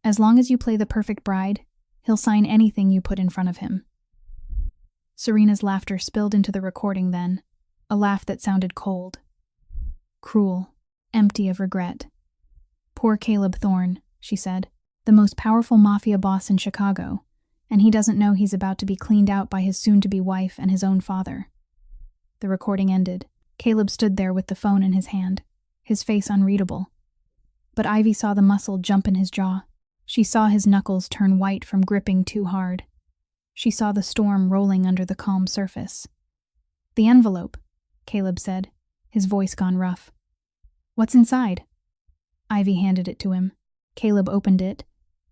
As long as you play the perfect bride, he'll sign anything you put in front of him." Serena's laughter spilled into the recording then, a laugh that sounded cold, cruel, empty of regret. "Poor Caleb Thorne," she said, "the most powerful Mafia boss in Chicago, and he doesn't know he's about to be cleaned out by his soon-to-be wife and his own father." The recording ended. Caleb stood there with the phone in his hand, his face unreadable. But Ivy saw the muscle jump in his jaw. She saw his knuckles turn white from gripping too hard. She saw the storm rolling under the calm surface. "The envelope," Caleb said, his voice gone rough. "What's inside?" Ivy handed it to him. Caleb opened it,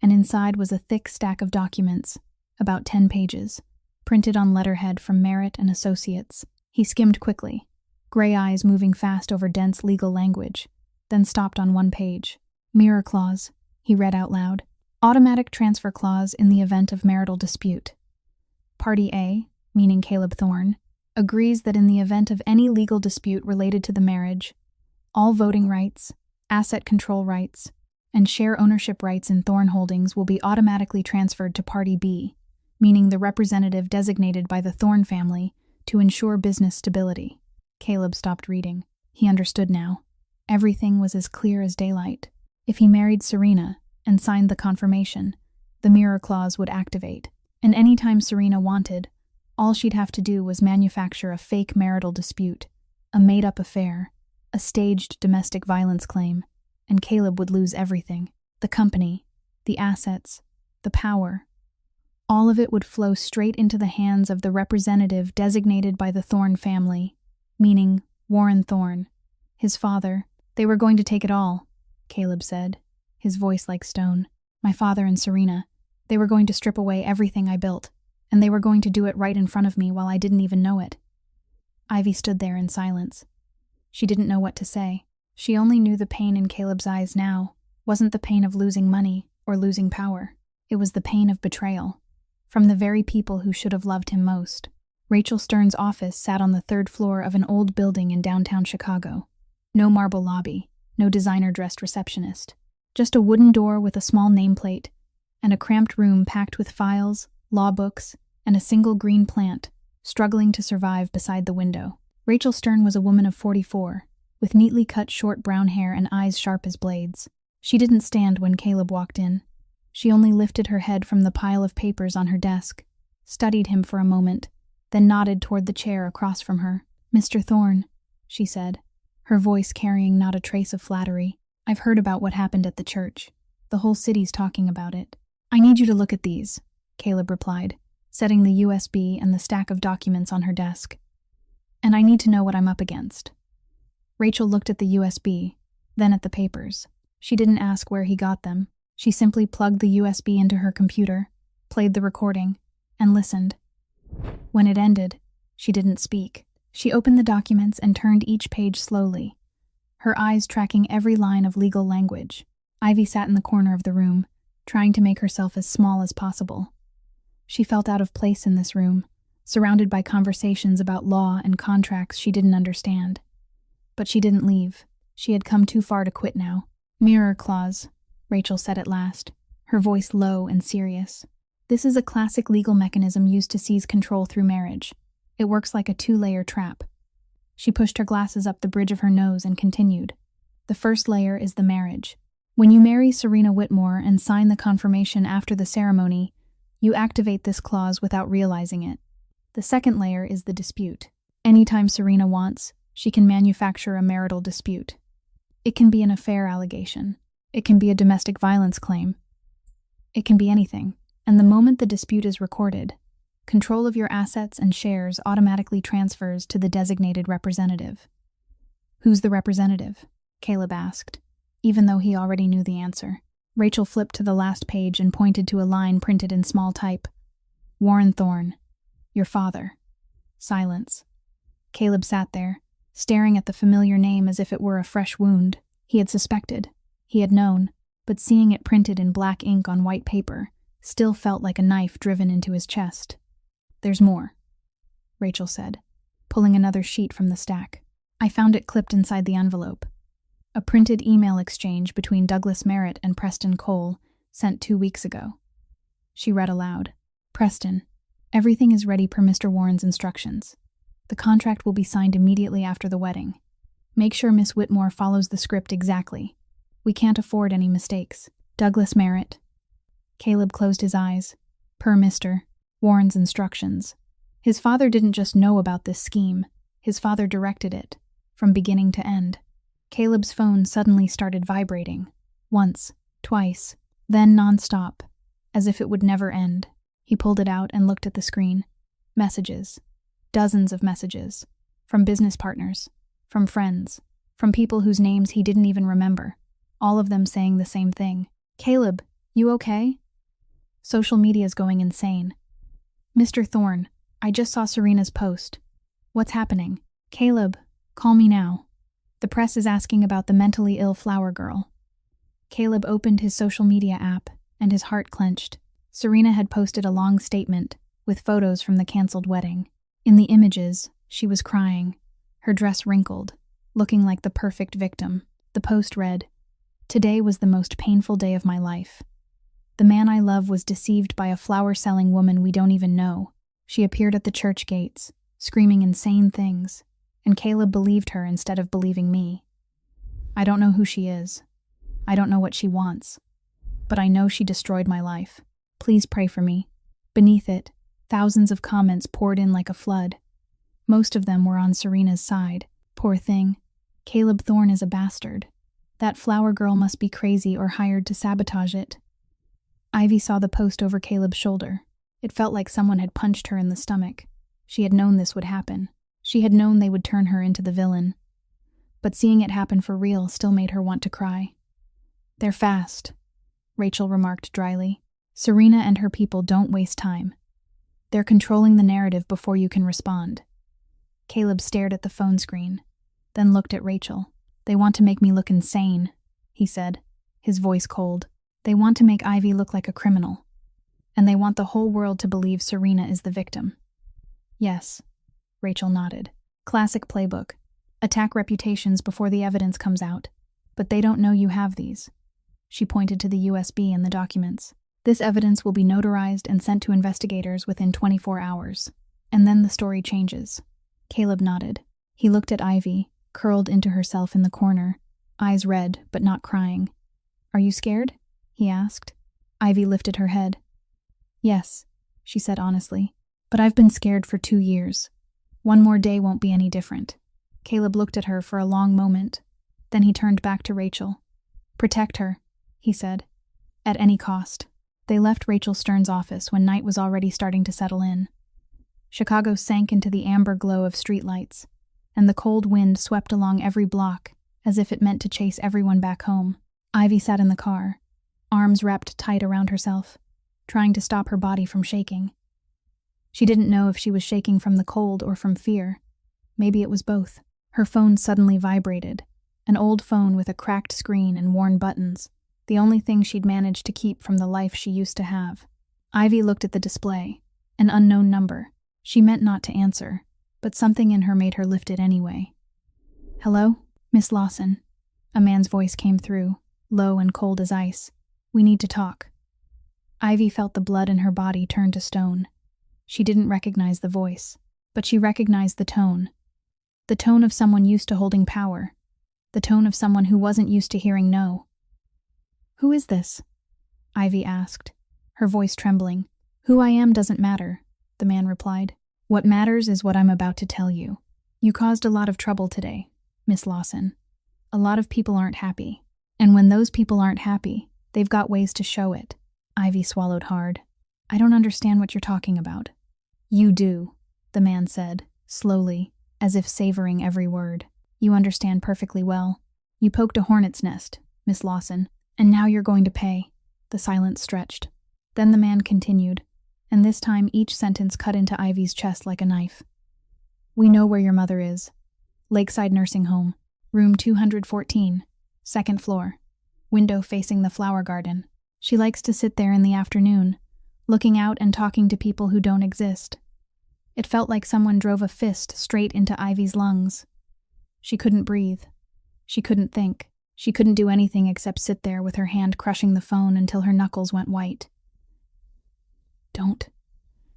and inside was a thick stack of documents, about 10 pages, printed on letterhead from Merritt and Associates. He skimmed quickly, gray eyes moving fast over dense legal language, then stopped on one page. "Mirror clause," he read out loud. "Automatic transfer clause in the event of marital dispute. Party A, meaning Caleb Thorne, agrees that in the event of any legal dispute related to the marriage, all voting rights, asset control rights, and share ownership rights in Thorne Holdings will be automatically transferred to Party B, meaning the representative designated by the Thorne family to ensure business stability." Caleb stopped reading. He understood now. Everything was as clear as daylight. If he married Serena and signed the confirmation, the mirror clause would activate, and any time Serena wanted, all she'd have to do was manufacture a fake marital dispute, a made-up affair, a staged domestic violence claim, and Caleb would lose everything. The company, the assets, the power. All of it would flow straight into the hands of the representative designated by the Thorne family, meaning Warren Thorne. His father. "They were going to take it all," Caleb said, his voice like stone. "My father and Serena. They were going to strip away everything I built, and they were going to do it right in front of me while I didn't even know it." Ivy stood there in silence. She didn't know what to say. She only knew the pain in Caleb's eyes now wasn't the pain of losing money or losing power. It was the pain of betrayal, from the very people who should have loved him most. Rachel Stern's office sat on the 3rd floor of an old building in downtown Chicago. No marble lobby, no designer-dressed receptionist. Just a wooden door with a small nameplate, and a cramped room packed with files, law books, and a single green plant, struggling to survive beside the window. Rachel Stern was a woman of 44, with neatly cut short brown hair and eyes sharp as blades. She didn't stand when Caleb walked in. She only lifted her head from the pile of papers on her desk, studied him for a moment, then nodded toward the chair across from her. "Mr. Thorne," she said, her voice carrying not a trace of flattery. "I've heard about what happened at the church. The whole city's talking about it." "I need you to look at these," Caleb replied, setting the USB and the stack of documents on her desk. "And I need to know what I'm up against." Rachel looked at the USB, then at the papers. She didn't ask where he got them. She simply plugged the USB into her computer, played the recording, and listened. When it ended, she didn't speak. She opened the documents and turned each page slowly, her eyes tracking every line of legal language. Ivy sat in the corner of the room, trying to make herself as small as possible. She felt out of place in this room, surrounded by conversations about law and contracts she didn't understand. But she didn't leave. She had come too far to quit now. "Mirror clause," Rachel said at last, her voice low and serious. "This is a classic legal mechanism used to seize control through marriage. It works like a 2-layer trap." She pushed her glasses up the bridge of her nose and continued. "The first layer is the marriage, When you marry Serena Whitmore and sign the confirmation after the ceremony, you activate this clause without realizing it. The second layer is the dispute. Anytime Serena wants, she can manufacture a marital dispute. It can be an affair allegation. It can be a domestic violence claim. It can be anything. And the moment the dispute is recorded, control of your assets and shares automatically transfers to the designated representative. Who's the representative? Caleb asked, even though he already knew the answer. Rachel flipped to the last page and pointed to a line printed in small type. Warren Thorne, your father. Silence. Caleb sat there, staring at the familiar name as if it were a fresh wound. He had suspected. He had known, but seeing it printed in black ink on white paper still felt like a knife driven into his chest. There's more, Rachel said, pulling another sheet from the stack. I found it clipped inside the envelope. A printed email exchange between Douglas Merritt and Preston Cole, sent 2 weeks ago. She read aloud. Preston, everything is ready per Mr. Warren's instructions. The contract will be signed immediately after the wedding. Make sure Miss Whitmore follows the script exactly. We can't afford any mistakes. Douglas Merritt. Caleb closed his eyes. Per Mr. Warren's instructions. His father didn't just know about this scheme. His father directed it, from beginning to end. Caleb's phone suddenly started vibrating. Once, twice, then nonstop, as if it would never end. He pulled it out and looked at the screen. Messages. Dozens of messages. From business partners. From friends. From people whose names he didn't even remember. All of them saying the same thing. Caleb, you okay? Social media's going insane. Mr. Thorne, I just saw Serena's post. What's happening? Caleb, call me now. The press is asking about the mentally ill flower girl. Caleb opened his social media app, and his heart clenched. Serena had posted a long statement, with photos from the canceled wedding. In the images, she was crying, her dress wrinkled, looking like the perfect victim. The post read, Today was the most painful day of my life. The man I love was deceived by a flower-selling woman we don't even know. She appeared at the church gates, screaming insane things, and Caleb believed her instead of believing me. I don't know who she is. I don't know what she wants. But I know she destroyed my life. Please pray for me. Beneath it, thousands of comments poured in like a flood. Most of them were on Serena's side. Poor thing. Caleb Thorne is a bastard. That flower girl must be crazy or hired to sabotage it. Ivy saw the post over Caleb's shoulder. It felt like someone had punched her in the stomach. She had known this would happen. She had known they would turn her into the villain. But seeing it happen for real still made her want to cry. They're fast, Rachel remarked dryly. Serena and her people don't waste time. They're controlling the narrative before you can respond. Caleb stared at the phone screen, then looked at Rachel. They want to make me look insane, he said, his voice cold. They want to make Ivy look like a criminal. And they want the whole world to believe Serena is the victim. Yes, Rachel nodded. Classic playbook. Attack reputations before the evidence comes out. But they don't know you have these. She pointed to the USB in the documents. This evidence will be notarized and sent to investigators within 24 hours. And then the story changes. Caleb nodded. He looked at Ivy, curled into herself in the corner, eyes red but not crying. Are you scared? He asked. Ivy lifted her head. Yes, she said honestly. But I've been scared for 2 years. One more day won't be any different. Caleb looked at her for a long moment. Then he turned back to Rachel. Protect her, he said. At any cost. They left Rachel Stern's office when night was already starting to settle in. Chicago sank into the amber glow of streetlights, and the cold wind swept along every block as if it meant to chase everyone back home. Ivy sat in the car, arms wrapped tight around herself, trying to stop her body from shaking. She didn't know if she was shaking from the cold or from fear. Maybe it was both. Her phone suddenly vibrated, an old phone with a cracked screen and worn buttons, the only thing she'd managed to keep from the life she used to have. Ivy looked at the display, an unknown number. She meant not to answer, but something in her made her lift it anyway. Hello? Miss Lawson. A man's voice came through, low and cold as ice. We need to talk. Ivy felt the blood in her body turn to stone. She didn't recognize the voice, but she recognized the tone. The tone of someone used to holding power. The tone of someone who wasn't used to hearing no. Who is this? Ivy asked, her voice trembling. Who I am doesn't matter, the man replied. What matters is what I'm about to tell you. You caused a lot of trouble today, Miss Lawson. A lot of people aren't happy. And when those people aren't happy, they've got ways to show it. Ivy swallowed hard. I don't understand what you're talking about. You do, the man said, slowly, as if savoring every word. You understand perfectly well. You poked a hornet's nest, Miss Lawson, and now you're going to pay. The silence stretched. Then the man continued, and this time each sentence cut into Ivy's chest like a knife. We know where your mother is. Lakeside Nursing Home, room 214, second floor, window facing the flower garden. She likes to sit there in the afternoon, looking out and talking to people who don't exist. It felt like someone drove a fist straight into Ivy's lungs. She couldn't breathe. She couldn't think. She couldn't do anything except sit there with her hand crushing the phone until her knuckles went white. Don't,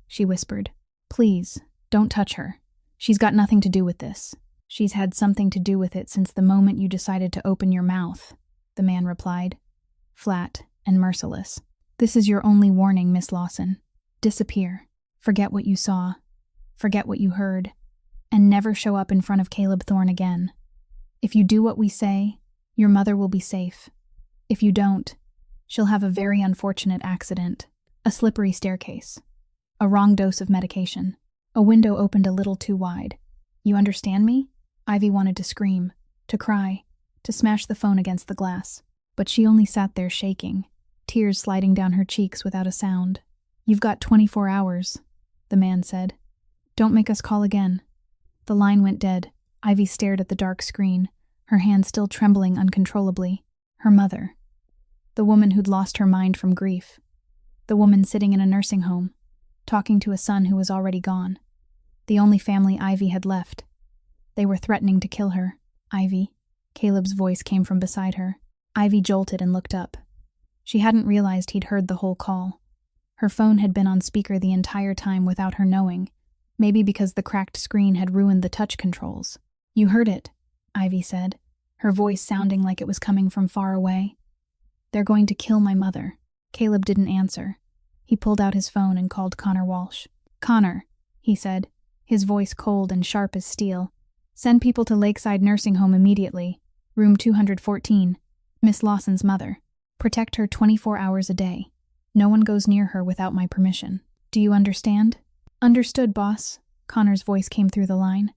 she whispered. Please, don't touch her. She's got nothing to do with this. She's had something to do with it since the moment you decided to open your mouth, the man replied, flat and merciless. This is your only warning, Miss Lawson. Disappear. Forget what you saw. Forget what you heard. And never show up in front of Caleb Thorne again. If you do what we say, your mother will be safe. If you don't, she'll have a very unfortunate accident. A slippery staircase. A wrong dose of medication. A window opened a little too wide. You understand me? Ivy wanted to scream, to cry, to smash the phone against the glass. But she only sat there shaking, tears sliding down her cheeks without a sound. You've got 24 hours, the man said. Don't make us call again. The line went dead. Ivy stared at the dark screen, her hand still trembling uncontrollably. Her mother. The woman who'd lost her mind from grief. The woman sitting in a nursing home, talking to a son who was already gone. The only family Ivy had left. They were threatening to kill her. Ivy. Caleb's voice came from beside her. Ivy jolted and looked up. She hadn't realized he'd heard the whole call. Her phone had been on speaker the entire time without her knowing, maybe because the cracked screen had ruined the touch controls. You heard it, Ivy said, her voice sounding like it was coming from far away. They're going to kill my mother. Caleb didn't answer. He pulled out his phone and called Connor Walsh. Connor, he said, his voice cold and sharp as steel. Send people to Lakeside Nursing Home immediately. Room 214. Miss Lawson's mother. Protect her 24 hours a day. No one goes near her without my permission. Do you understand? Understood, boss. Connor's voice came through the line.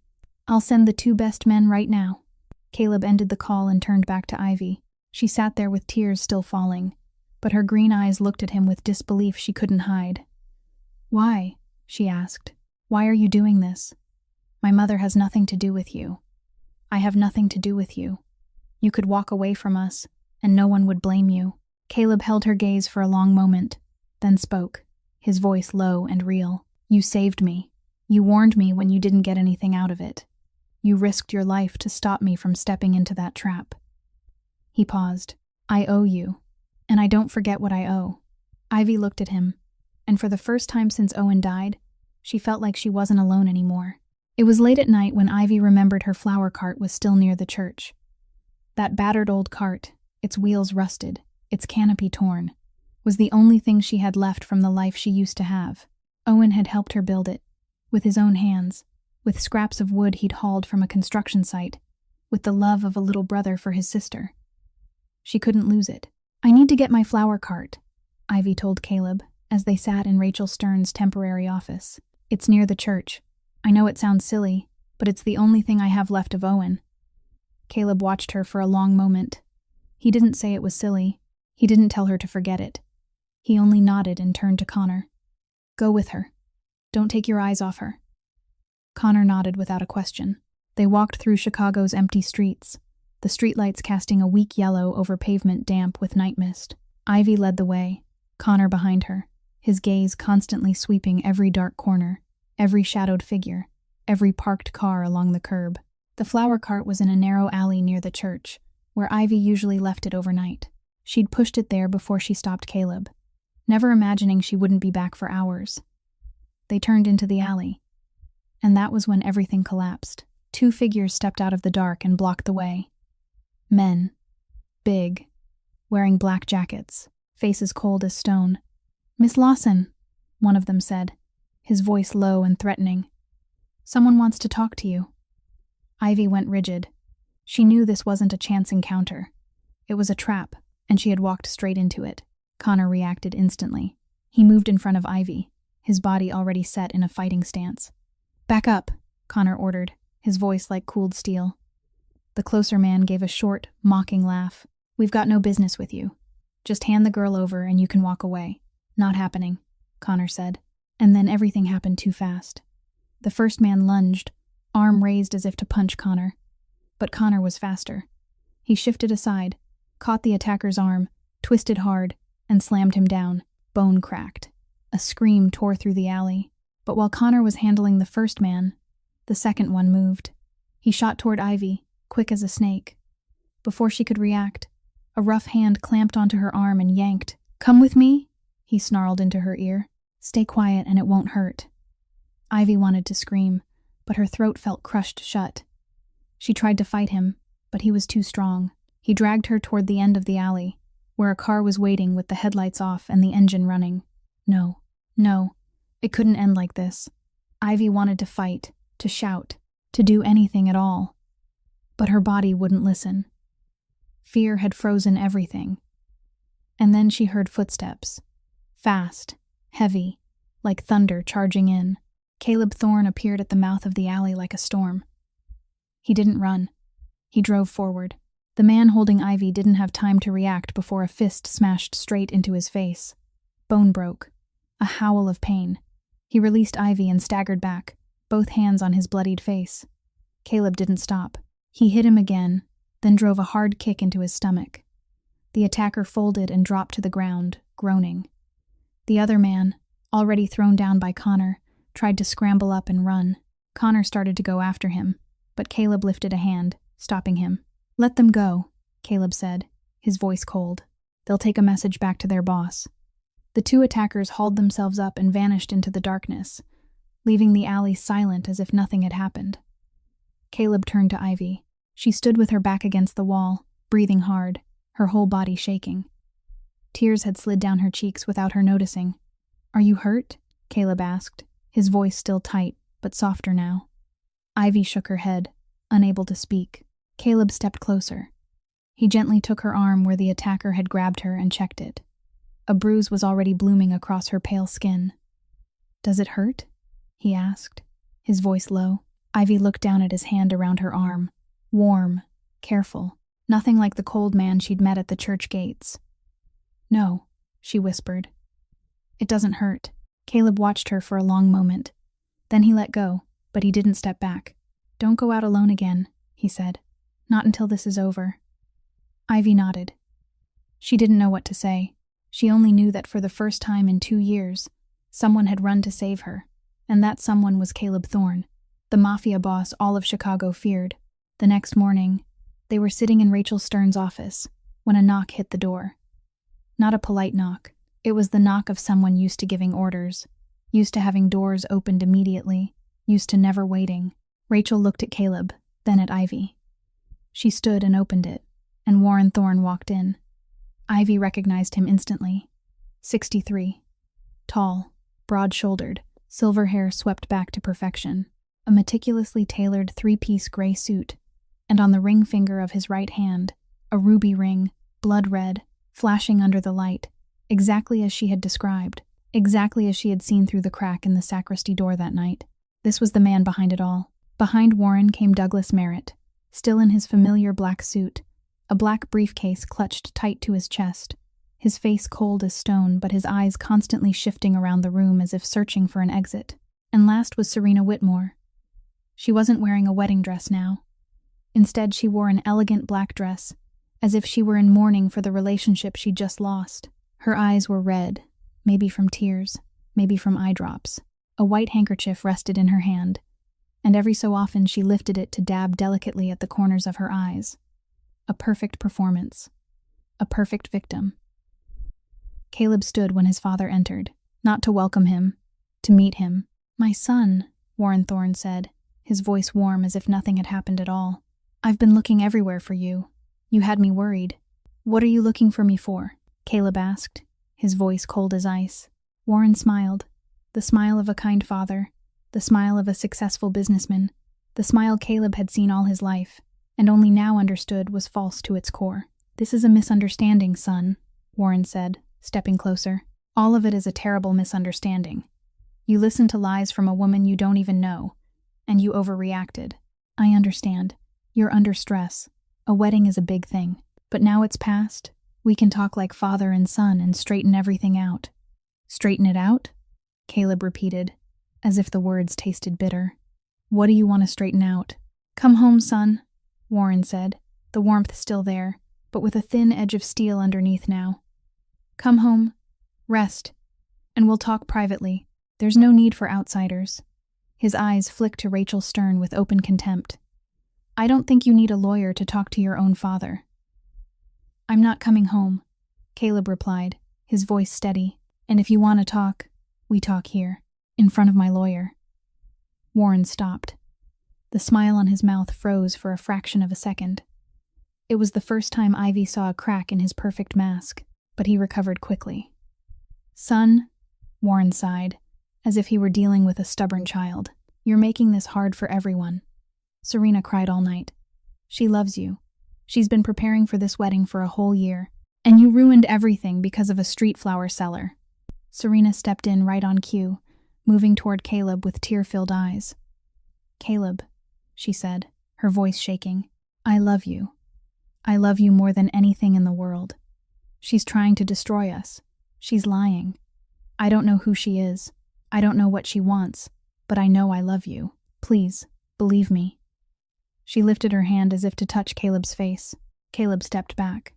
I'll send the 2 best men right now. Caleb ended the call and turned back to Ivy. She sat there with tears still falling, but her green eyes looked at him with disbelief she couldn't hide. Why? She asked. Why are you doing this? My mother has nothing to do with you. I have nothing to do with you. You could walk away from us, and no one would blame you. Caleb held her gaze for a long moment, then spoke, his voice low and real. You saved me. You warned me when you didn't get anything out of it. You risked your life to stop me from stepping into that trap. He paused. I owe you, and I don't forget what I owe. Ivy looked at him, and for the first time since Owen died, she felt like she wasn't alone anymore. It was late at night when Ivy remembered her flower cart was still near the church. That battered old cart, its wheels rusted, its canopy torn, was the only thing she had left from the life she used to have. Owen had helped her build it, with his own hands, with scraps of wood he'd hauled from a construction site, with the love of a little brother for his sister. She couldn't lose it. I need to get my flower cart, Ivy told Caleb, as they sat in Rachel Stern's temporary office. It's near the church. I know it sounds silly, but it's the only thing I have left of Owen. Caleb watched her for a long moment. He didn't say it was silly. He didn't tell her to forget it. He only nodded and turned to Connor. Go with her. Don't take your eyes off her. Connor nodded without a question. They walked through Chicago's empty streets, the streetlights casting a weak yellow over pavement damp with night mist. Ivy led the way, Connor behind her, his gaze constantly sweeping every dark corner, every shadowed figure, every parked car along the curb. The flower cart was in a narrow alley near the church, where Ivy usually left it overnight. She'd pushed it there before she stopped Caleb, never imagining she wouldn't be back for hours. They turned into the alley, and that was when everything collapsed. 2 figures stepped out of the dark and blocked the way. Men. Big. wearing black jackets, faces cold as stone. "Miss Lawson," one of them said, his voice low and threatening. "Someone wants to talk to you." Ivy went rigid. She knew this wasn't a chance encounter. It was a trap, and she had walked straight into it. Connor reacted instantly. He moved in front of Ivy, his body already set in a fighting stance. "Back up," Connor ordered, his voice like cooled steel. The closer man gave a short, mocking laugh. "We've got no business with you. Just hand the girl over and you can walk away." "Not happening," Connor said. And then everything happened too fast. The first man lunged, arm raised as if to punch Connor. But Connor was faster. He shifted aside, caught the attacker's arm, twisted hard, and slammed him down. Bone cracked. A scream tore through the alley. But while Connor was handling the first man, the second one moved. He shot toward Ivy, quick as a snake. Before she could react, a rough hand clamped onto her arm and yanked. "Come with me," he snarled into her ear. "Stay quiet and it won't hurt." Ivy wanted to scream, but her throat felt crushed shut. She tried to fight him, but he was too strong. He dragged her toward the end of the alley, where a car was waiting with the headlights off and the engine running. No, it couldn't end like this. Ivy wanted to fight, to shout, to do anything at all. But her body wouldn't listen. Fear had frozen everything. And then she heard footsteps. Fast, heavy, like thunder charging in. Caleb Thorne appeared at the mouth of the alley like a storm. He didn't run. He drove forward. The man holding Ivy didn't have time to react before a fist smashed straight into his face. Bone broke. A howl of pain. He released Ivy and staggered back, both hands on his bloodied face. Caleb didn't stop. He hit him again, then drove a hard kick into his stomach. The attacker folded and dropped to the ground, groaning. The other man, already thrown down by Connor, tried to scramble up and run. Connor started to go after him, but Caleb lifted a hand, stopping him. "Let them go," Caleb said, his voice cold. "They'll take a message back to their boss." The two attackers hauled themselves up and vanished into the darkness, leaving the alley silent as if nothing had happened. Caleb turned to Ivy. She stood with her back against the wall, breathing hard, her whole body shaking. Tears had slid down her cheeks without her noticing. "Are you hurt?" Caleb asked, his voice still tight, but softer now. Ivy shook her head, unable to speak. Caleb stepped closer. He gently took her arm where the attacker had grabbed her and checked it. A bruise was already blooming across her pale skin. "Does it hurt?" he asked, his voice low. Ivy looked down at his hand around her arm. Warm, careful, nothing like the cold man she'd met at the church gates. "No," she whispered. "It doesn't hurt." Caleb watched her for a long moment. Then he let go, but he didn't step back. "Don't go out alone again," he said. "Not until this is over." Ivy nodded. She didn't know what to say. She only knew that for the first time in 2 years, someone had run to save her, and that someone was Caleb Thorne, the Mafia boss all of Chicago feared. The next morning, they were sitting in Rachel Stern's office when a knock hit the door. Not a polite knock. It was the knock of someone used to giving orders, used to having doors opened immediately, used to never waiting. Rachel looked at Caleb, then at Ivy. She stood and opened it, and Warren Thorne walked in. Ivy recognized him instantly. 63. Tall, broad-shouldered, silver hair swept back to perfection, a meticulously tailored 3-piece gray suit, and on the ring finger of his right hand, a ruby ring, blood red, flashing under the light, exactly as she had described, exactly as she had seen through the crack in the sacristy door that night. This was the man behind it all. Behind Warren came Douglas Merritt, still in his familiar black suit, a black briefcase clutched tight to his chest, his face cold as stone but his eyes constantly shifting around the room as if searching for an exit. And last was Serena Whitmore. She wasn't wearing a wedding dress now. Instead, she wore an elegant black dress, as if she were in mourning for the relationship she'd just lost. Her eyes were red, maybe from tears, maybe from eye drops. A white handkerchief rested in her hand, and every so often she lifted it to dab delicately at the corners of her eyes. A perfect performance. A perfect victim. Caleb stood when his father entered, not to welcome him, to meet him. "My son," Warren Thorne said, his voice warm as if nothing had happened at all. "I've been looking everywhere for you. You had me worried." "What are you looking for me for?" Caleb asked, his voice cold as ice. Warren smiled, the smile of a kind father, the smile of a successful businessman, the smile Caleb had seen all his life, and only now understood was false to its core. "This is a misunderstanding, son," Warren said, stepping closer. "All of it is a terrible misunderstanding. You listened to lies from a woman you don't even know, and you overreacted. I understand. You're under stress. A wedding is a big thing. But now it's past. We can talk like father and son and straighten everything out." "Straighten it out?" Caleb repeated, as if the words tasted bitter. "What do you want to straighten out?" "Come home, son," Warren said, the warmth still there, but with a thin edge of steel underneath now. "Come home, rest, and we'll talk privately. There's no need for outsiders." His eyes flicked to Rachel Stern with open contempt. "I don't think you need a lawyer to talk to your own father." "I'm not coming home," Caleb replied, his voice steady. "And if you want to talk, we talk here, in front of my lawyer." Warren stopped. The smile on his mouth froze for a fraction of a second. It was the first time Ivy saw a crack in his perfect mask, but he recovered quickly. "Son," Warren sighed, as if he were dealing with a stubborn child, "you're making this hard for everyone. Serena cried all night. She loves you. She's been preparing for this wedding for a whole year, and you ruined everything because of a street flower seller." Serena stepped in right on cue, moving toward Caleb with tear-filled eyes. "Caleb," she said, her voice shaking, "I love you. I love you more than anything in the world. She's trying to destroy us. She's lying. I don't know who she is. I don't know what she wants, but I know I love you. Please, believe me." She lifted her hand as if to touch Caleb's face. Caleb stepped back.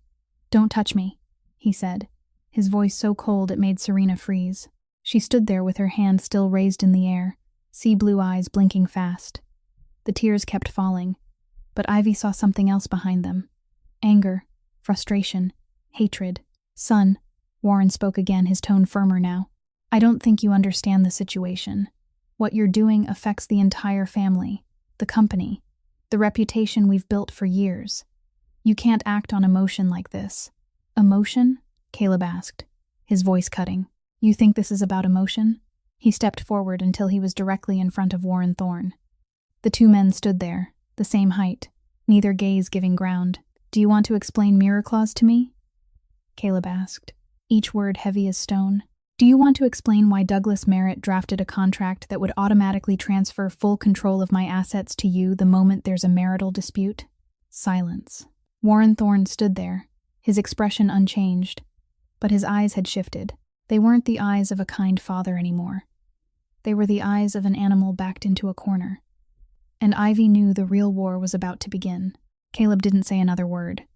"Don't touch me," he said, his voice so cold it made Serena freeze. She stood there with her hand still raised in the air, sea-blue eyes blinking fast. The tears kept falling, but Ivy saw something else behind them. Anger, frustration, hatred. "Son," Warren spoke again, his tone firmer now, "I don't think you understand the situation. What you're doing affects the entire family, the company, the reputation we've built for years. You can't act on emotion like this." "Emotion?" Caleb asked, his voice cutting. "You think this is about emotion?" He stepped forward until he was directly in front of Warren Thorne. The two men stood there, the same height, neither gaze giving ground. "Do you want to explain Mirror Clause to me?" Caleb asked, each word heavy as stone. "Do you want to explain why Douglas Merritt drafted a contract that would automatically transfer full control of my assets to you the moment there's a marital dispute?" Silence. Warren Thorne stood there, his expression unchanged, but his eyes had shifted. They weren't the eyes of a kind father anymore. They were the eyes of an animal backed into a corner. And Ivy knew the real war was about to begin. Caleb didn't say another word.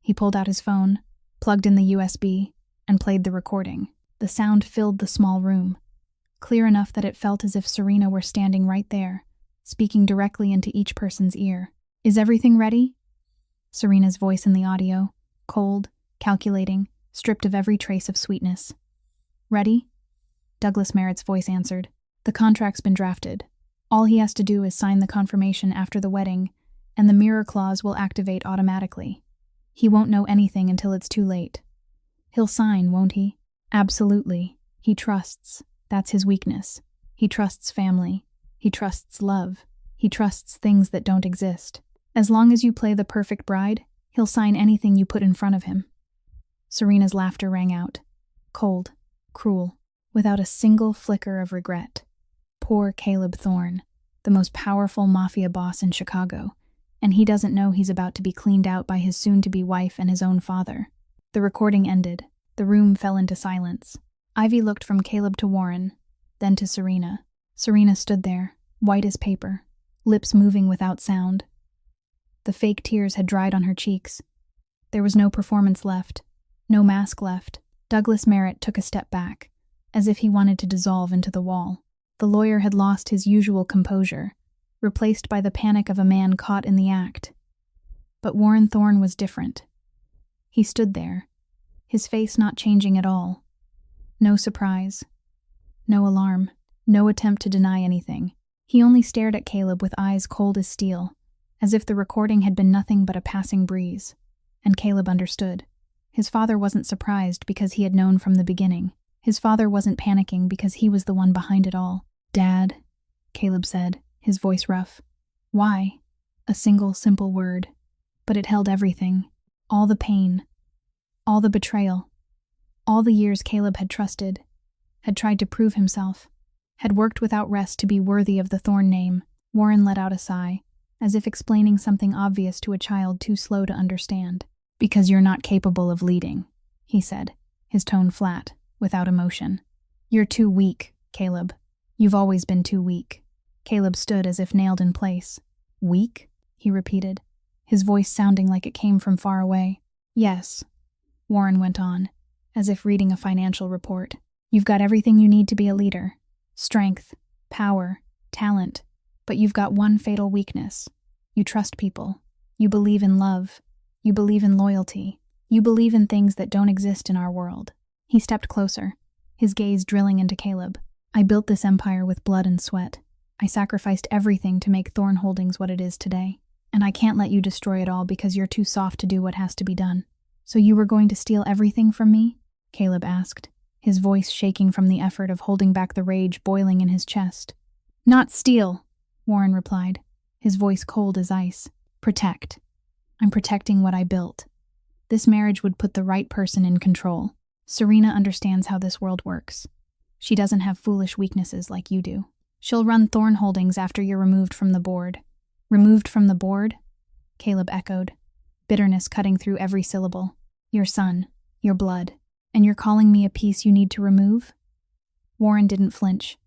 He pulled out his phone, plugged in the USB, and played the recording. The sound filled the small room, clear enough that it felt as if Serena were standing right there, speaking directly into each person's ear. "Is everything ready?" Serena's voice in the audio, cold, calculating, stripped of every trace of sweetness. "Ready?" Douglas Merritt's voice answered. "The contract's been drafted. All he has to do is sign the confirmation after the wedding, and the mirror clause will activate automatically. He won't know anything until it's too late. He'll sign, won't he? Absolutely. He trusts. That's his weakness. He trusts family. He trusts love. He trusts things that don't exist. As long as you play the perfect bride, he'll sign anything you put in front of him." Serena's laughter rang out, cold, cruel, without a single flicker of regret. Poor Caleb Thorne, the most powerful Mafia boss in Chicago, and he doesn't know he's about to be cleaned out by his soon-to-be wife and his own father. The recording ended. The room fell into silence. Ivy looked from Caleb to Warren, then to Serena. Serena stood there, white as paper, lips moving without sound. The fake tears had dried on her cheeks. There was no performance left, no mask left. Douglas Merritt took a step back, as if he wanted to dissolve into the wall. The lawyer had lost his usual composure, replaced by the panic of a man caught in the act. But Warren Thorne was different. He stood there, his face not changing at all. No surprise, no alarm, no attempt to deny anything. He only stared at Caleb with eyes cold as steel, as if the recording had been nothing but a passing breeze. And Caleb understood. His father wasn't surprised because he had known from the beginning. His father wasn't panicking because he was the one behind it all. "Dad," Caleb said, his voice rough. "Why?" A single, simple word. But it held everything. All the pain. All the betrayal. All the years Caleb had trusted, had tried to prove himself, had worked without rest to be worthy of the Thorne name. Warren let out a sigh, as if explaining something obvious to a child too slow to understand. "Because you're not capable of leading," he said, his tone flat, without emotion. "You're too weak, Caleb. You've always been too weak." Caleb stood as if nailed in place. "Weak?" he repeated, his voice sounding like it came from far away. "Yes," Warren went on, as if reading a financial report. "You've got everything you need to be a leader. Strength, power, talent. But you've got one fatal weakness. You trust people. You believe in love. You believe in loyalty. You believe in things that don't exist in our world." He stepped closer, his gaze drilling into Caleb. "I built this empire with blood and sweat. I sacrificed everything to make Thorne Holdings what it is today. And I can't let you destroy it all because you're too soft to do what has to be done." "So you were going to steal everything from me?" Caleb asked, his voice shaking from the effort of holding back the rage boiling in his chest. "Not steal," Warren replied, his voice cold as ice. "Protect. I'm protecting what I built. This marriage would put the right person in control. Serena understands how this world works. She doesn't have foolish weaknesses like you do. She'll run Thorne Holdings after you're removed from the board." "Removed from the board?" Caleb echoed, bitterness cutting through every syllable. "Your son, your blood, and you're calling me a piece you need to remove?" Warren didn't flinch.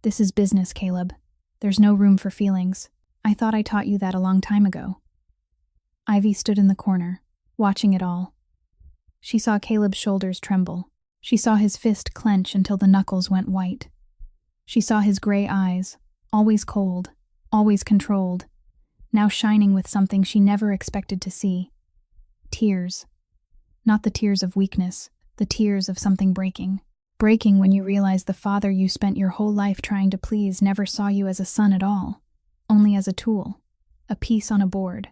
"This is business, Caleb. There's no room for feelings. I thought I taught you that a long time ago." Ivy stood in the corner, watching it all. She saw Caleb's shoulders tremble. She saw his fist clench until the knuckles went white. She saw his gray eyes, always cold, always controlled, now shining with something she never expected to see. Tears. Not the tears of weakness, the tears of something breaking. Breaking when you realize the father you spent your whole life trying to please never saw you as a son at all, only as a tool, a piece on a board,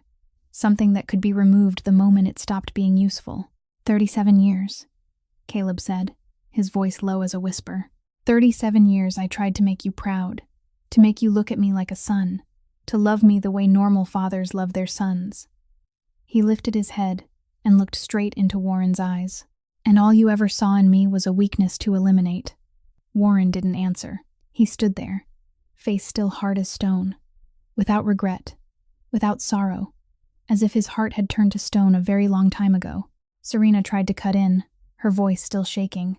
something that could be removed the moment it stopped being useful. 37 years, Caleb said, his voice low as a whisper. 37 years I tried to make you proud, to make you look at me like a son, to love me the way normal fathers love their sons. He lifted his head and looked straight into Warren's eyes. "And all you ever saw in me was a weakness to eliminate." Warren didn't answer. He stood there, face still hard as stone, without regret, without sorrow, as if his heart had turned to stone a very long time ago. Serena tried to cut in, her voice still shaking.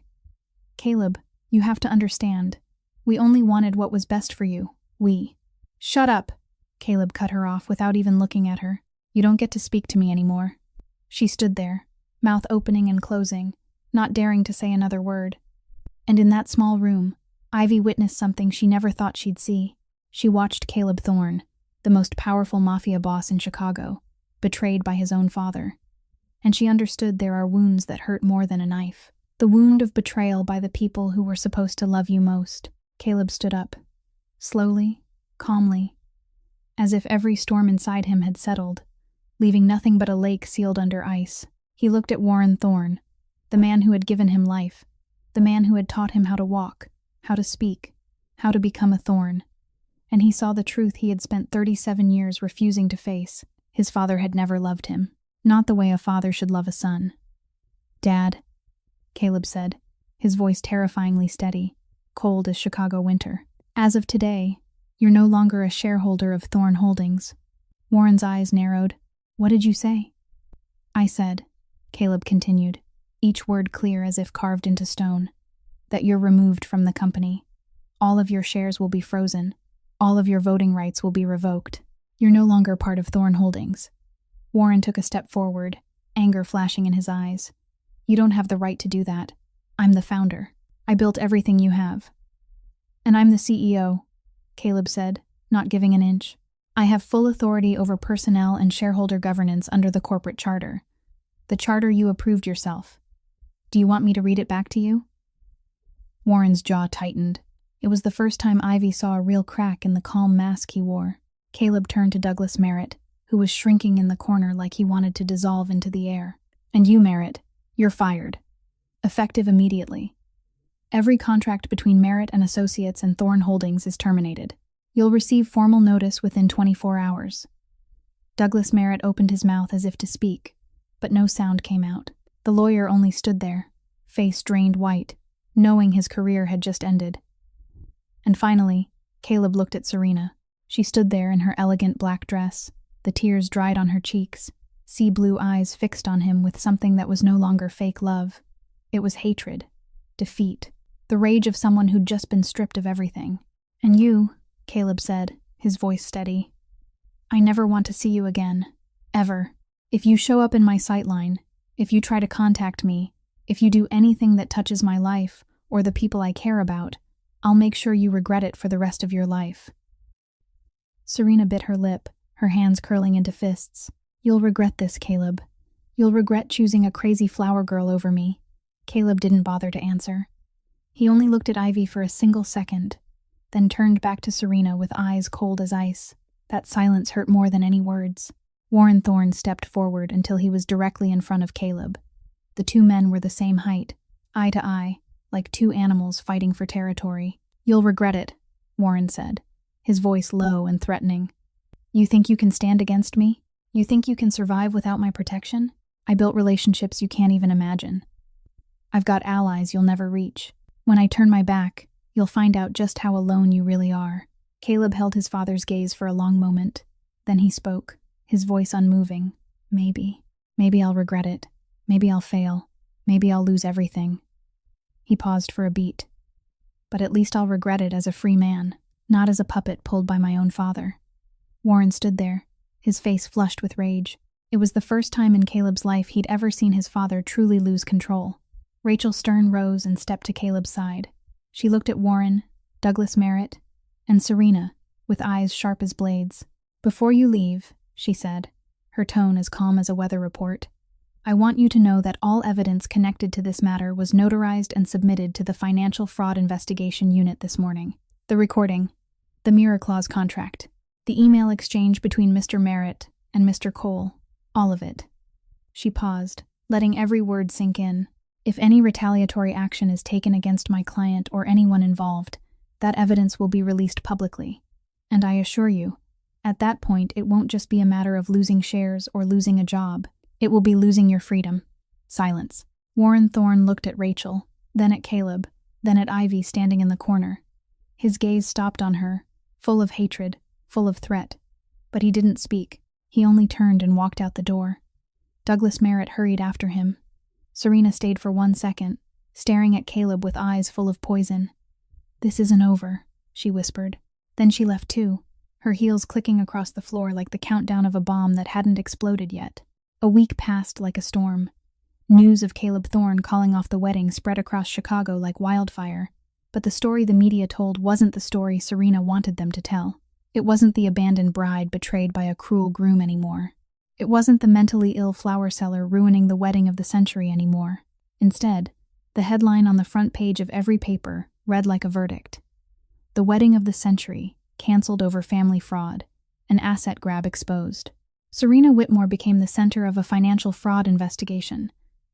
"Caleb, you have to understand. We only wanted what was best for you. We—" "Shut up!" Caleb cut her off without even looking at her. "You don't get to speak to me anymore." She stood there, mouth opening and closing, not daring to say another word. And in that small room, Ivy witnessed something she never thought she'd see. She watched Caleb Thorne, the most powerful Mafia boss in Chicago, betrayed by his own father. And she understood there are wounds that hurt more than a knife. The wound of betrayal by the people who were supposed to love you most. Caleb stood up, slowly, calmly, as if every storm inside him had settled, leaving nothing but a lake sealed under ice. He looked at Warren Thorne, the man who had given him life, the man who had taught him how to walk, how to speak, how to become a Thorne. And he saw the truth he had spent 37 years refusing to face. His father had never loved him, not the way a father should love a son. "Dad," Caleb said, his voice terrifyingly steady, cold as Chicago winter. "As of today, you're no longer a shareholder of Thorne Holdings." Warren's eyes narrowed. "What did you say?" "I said," Caleb continued, each word clear as if carved into stone, "that you're removed from the company. All of your shares will be frozen. All of your voting rights will be revoked. You're no longer part of Thorne Holdings." Warren took a step forward, anger flashing in his eyes. "You don't have the right to do that. I'm the founder. I built everything you have." "And I'm the CEO," Caleb said, not giving an inch. "I have full authority over personnel and shareholder governance under the corporate charter. The charter you approved yourself. Do you want me to read it back to you?" Warren's jaw tightened. It was the first time Ivy saw a real crack in the calm mask he wore. Caleb turned to Douglas Merritt, who was shrinking in the corner like he wanted to dissolve into the air. "And you, Merritt," You're fired. Effective immediately. Every contract between Merritt and Associates and Thorne Holdings is terminated. You'll receive formal notice within 24 hours. Douglas Merritt opened his mouth as if to speak, but no sound came out. The lawyer only stood there, face drained white, knowing his career had just ended. And finally, Caleb looked at Serena. She stood there in her elegant black dress, the tears dried on her cheeks, sea blue eyes fixed on him with something that was no longer fake love. It was hatred, defeat, the rage of someone who'd just been stripped of everything. And you, Caleb said, his voice steady. I never want to see you again. Ever. If you show up in my sightline, if you try to contact me, if you do anything that touches my life or the people I care about, I'll make sure you regret it for the rest of your life. Serena bit her lip, her hands curling into fists. You'll regret this, Caleb. You'll regret choosing a crazy flower girl over me. Caleb didn't bother to answer. He only looked at Ivy for a single second, then turned back to Serena with eyes cold as ice. That silence hurt more than any words. Warren Thorne stepped forward until he was directly in front of Caleb. The two men were the same height, eye to eye, like two animals fighting for territory. You'll regret it, Warren said, his voice low and threatening. You think you can stand against me? You think you can survive without my protection? I built relationships you can't even imagine. I've got allies you'll never reach. When I turn my back, you'll find out just how alone you really are. Caleb held his father's gaze for a long moment. Then he spoke, his voice unmoving. Maybe I'll regret it. Maybe I'll fail. Maybe I'll lose everything. He paused for a beat. But at least I'll regret it as a free man, not as a puppet pulled by my own father. Warren stood there, his face flushed with rage. It was the first time in Caleb's life he'd ever seen his father truly lose control. Rachel Stern rose and stepped to Caleb's side. She looked at Warren, Douglas Merritt, and Serena, with eyes sharp as blades. Before you leave, she said, her tone as calm as a weather report, I want you to know that all evidence connected to this matter was notarized and submitted to the Financial Fraud Investigation Unit this morning. The recording, the Mirror Clause contract, the email exchange between Mr. Merritt and Mr. Cole, all of it. She paused, letting every word sink in. If any retaliatory action is taken against my client or anyone involved, that evidence will be released publicly. And I assure you, at that point it won't just be a matter of losing shares or losing a job. It will be losing your freedom. Silence. Warren Thorne looked at Rachel, then at Caleb, then at Ivy standing in the corner. His gaze stopped on her, full of hatred, full of threat. But he didn't speak. He only turned and walked out the door. Douglas Merritt hurried after him. Serena stayed for 1 second, staring at Caleb with eyes full of poison. This isn't over, she whispered. Then she left too, her heels clicking across the floor like the countdown of a bomb that hadn't exploded yet. A week passed like a storm. News of Caleb Thorne calling off the wedding spread across Chicago like wildfire. But the story the media told wasn't the story Serena wanted them to tell. It wasn't the abandoned bride betrayed by a cruel groom anymore. It wasn't the mentally ill flower seller ruining the wedding of the century anymore. Instead, the headline on the front page of every paper read like a verdict. The wedding of the century, canceled over family fraud, an asset grab exposed. Serena Whitmore became the center of a financial fraud investigation,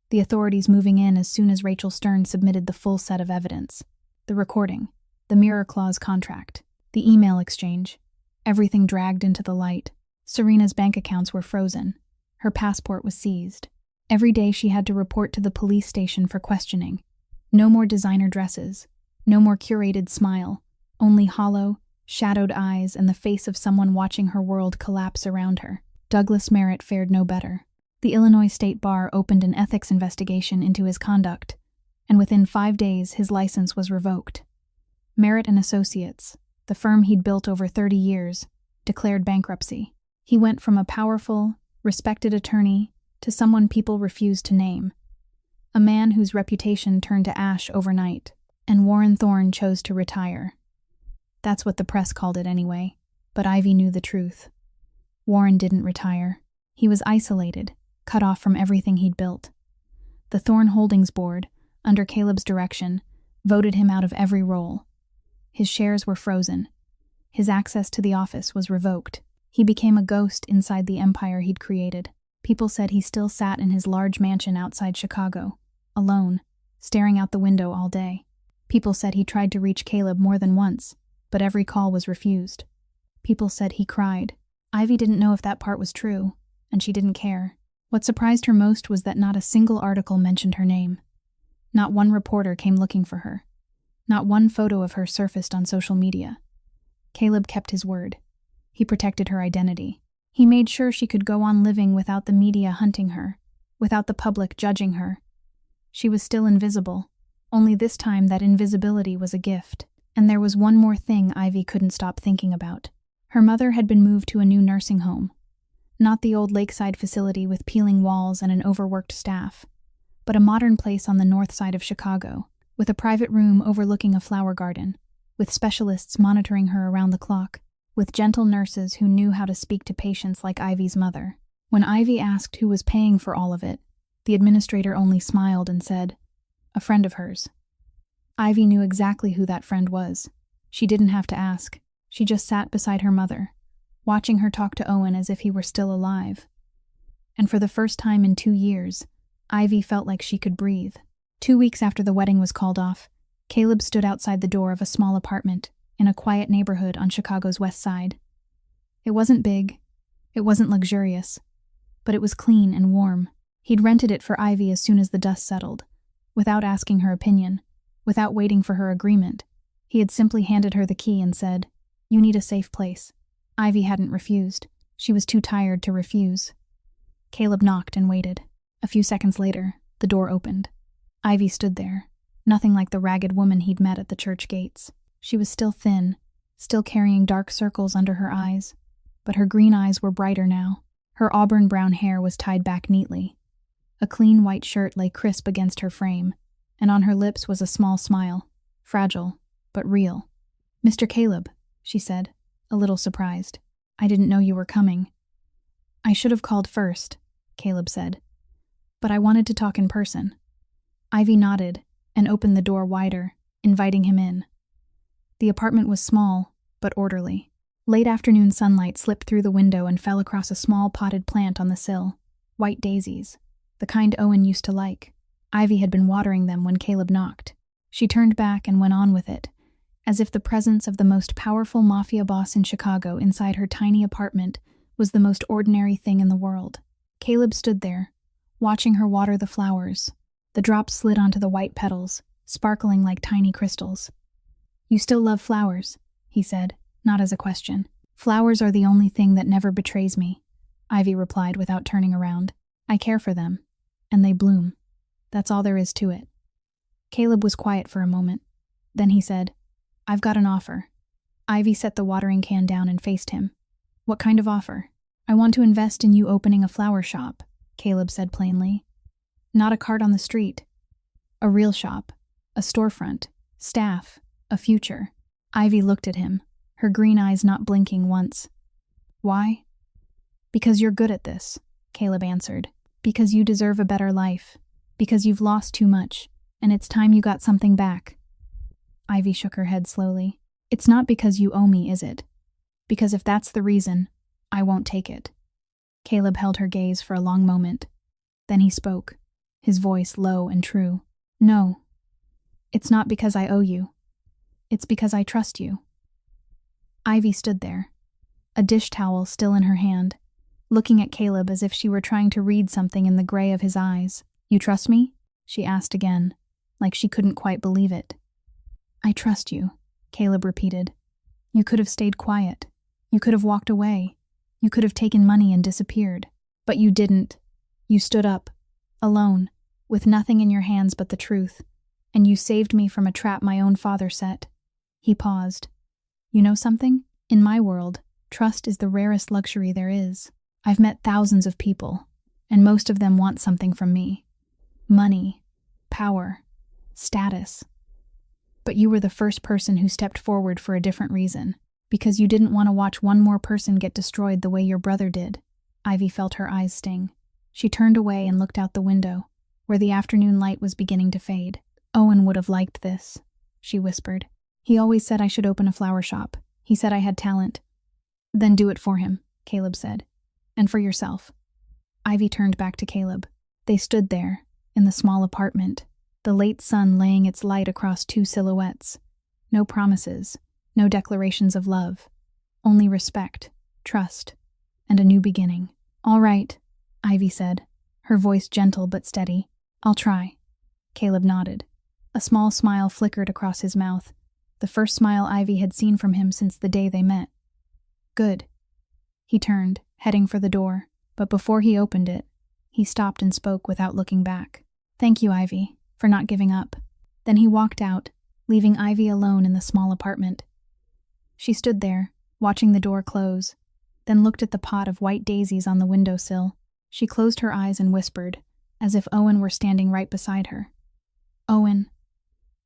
the authorities moving in as soon as Rachel Stern submitted the full set of evidence. The recording, the Mirror Clause contract, the email exchange, everything dragged into the light. Serena's bank accounts were frozen. Her passport was seized. Every day she had to report to the police station for questioning. No more designer dresses, no more curated smile, only hollow, shadowed eyes and the face of someone watching her world collapse around her. Douglas Merritt fared no better. The Illinois State Bar opened an ethics investigation into his conduct, and within 5 days his license was revoked. Merritt and Associates, the firm he'd built over 30 years, declared bankruptcy. He went from a powerful, respected attorney to someone people refused to name, a man whose reputation turned to ash overnight, and Warren Thorne chose to retire. That's what the press called it anyway, but Ivy knew the truth. Warren didn't retire. He was isolated, cut off from everything he'd built. The Thorne Holdings board, under Caleb's direction, voted him out of every role. His shares were frozen. His access to the office was revoked. He became a ghost inside the empire he'd created. People said he still sat in his large mansion outside Chicago, alone, staring out the window all day. People said he tried to reach Caleb more than once, but every call was refused. People said he cried. Ivy didn't know if that part was true, and she didn't care. What surprised her most was that not a single article mentioned her name. Not one reporter came looking for her. Not one photo of her surfaced on social media. Caleb kept his word. He protected her identity. He made sure she could go on living without the media hunting her, without the public judging her. She was still invisible, only this time that invisibility was a gift. And there was one more thing Ivy couldn't stop thinking about. Her mother had been moved to a new nursing home. Not the old lakeside facility with peeling walls and an overworked staff, but a modern place on the north side of Chicago, with a private room overlooking a flower garden, with specialists monitoring her around the clock, with gentle nurses who knew how to speak to patients like Ivy's mother. When Ivy asked who was paying for all of it, the administrator only smiled and said, "A friend of hers." Ivy knew exactly who that friend was. She didn't have to ask. She just sat beside her mother, watching her talk to Owen as if he were still alive. And for the first time in 2 years, Ivy felt like she could breathe. 2 weeks after the wedding was called off, Caleb stood outside the door of a small apartment in a quiet neighborhood on Chicago's west side. It wasn't big, it wasn't luxurious, but it was clean and warm. He'd rented it for Ivy as soon as the dust settled, without asking her opinion, without waiting for her agreement. He had simply handed her the key and said, "You need a safe place." Ivy hadn't refused. She was too tired to refuse. Caleb knocked and waited. A few seconds later, the door opened. Ivy stood there, nothing like the ragged woman he'd met at the church gates. She was still thin, still carrying dark circles under her eyes, but her green eyes were brighter now. Her auburn brown hair was tied back neatly. A clean white shirt lay crisp against her frame, and on her lips was a small smile, fragile, but real. "Mr. Caleb," she said, a little surprised. "I didn't know you were coming." "I should have called first," Caleb said, "but I wanted to talk in person." Ivy nodded and opened the door wider, inviting him in. The apartment was small, but orderly. Late afternoon sunlight slipped through the window and fell across a small potted plant on the sill. White daisies, the kind Owen used to like. Ivy had been watering them when Caleb knocked. She turned back and went on with it, as if the presence of the most powerful mafia boss in Chicago inside her tiny apartment was the most ordinary thing in the world. Caleb stood there, watching her water the flowers. The drops slid onto the white petals, sparkling like tiny crystals. "You still love flowers," he said, not as a question. "Flowers are the only thing that never betrays me," Ivy replied without turning around. "I care for them, and they bloom. That's all there is to it." Caleb was quiet for a moment. Then he said, "I've got an offer." Ivy set the watering can down and faced him. "What kind of offer?" "I want to invest in you opening a flower shop," Caleb said plainly. "Not a cart on the street. A real shop, a storefront, staff, a future." Ivy looked at him, her green eyes not blinking once. "Why?" "Because you're good at this," Caleb answered. "Because you deserve a better life. Because you've lost too much, and it's time you got something back." Ivy shook her head slowly. "It's not because you owe me, is it? Because if that's the reason, I won't take it." Caleb held her gaze for a long moment. Then he spoke, his voice low and true. "No, it's not because I owe you. It's because I trust you." Ivy stood there, a dish towel still in her hand, looking at Caleb as if she were trying to read something in the gray of his eyes. "You trust me?" she asked again, like she couldn't quite believe it. "I trust you," Caleb repeated. "You could have stayed quiet. You could have walked away. You could have taken money and disappeared. But you didn't. You stood up, alone, with nothing in your hands but the truth, and you saved me from a trap my own father set." He paused. "You know something? In my world, trust is the rarest luxury there is. I've met thousands of people, and most of them want something from me. Money, power, status. But you were the first person who stepped forward for a different reason, because you didn't want to watch one more person get destroyed the way your brother did." Ivy felt her eyes sting. She turned away and looked out the window, where the afternoon light was beginning to fade. "Owen would have liked this," she whispered. "He always said I should open a flower shop. He said I had talent." "Then do it for him," Caleb said. "And for yourself." Ivy turned back to Caleb. They stood there, in the small apartment, the late sun laying its light across two silhouettes. No promises, no declarations of love, only respect, trust, and a new beginning. "All right," Ivy said, her voice gentle but steady. "I'll try." Caleb nodded. A small smile flickered across his mouth, the first smile Ivy had seen from him since the day they met. "Good." He turned, heading for the door, but before he opened it, he stopped and spoke without looking back. "Thank you, Ivy, for not giving up." Then he walked out, leaving Ivy alone in the small apartment. She stood there, watching the door close, then looked at the pot of white daisies on the windowsill. She closed her eyes and whispered, as if Owen were standing right beside her. "Owen,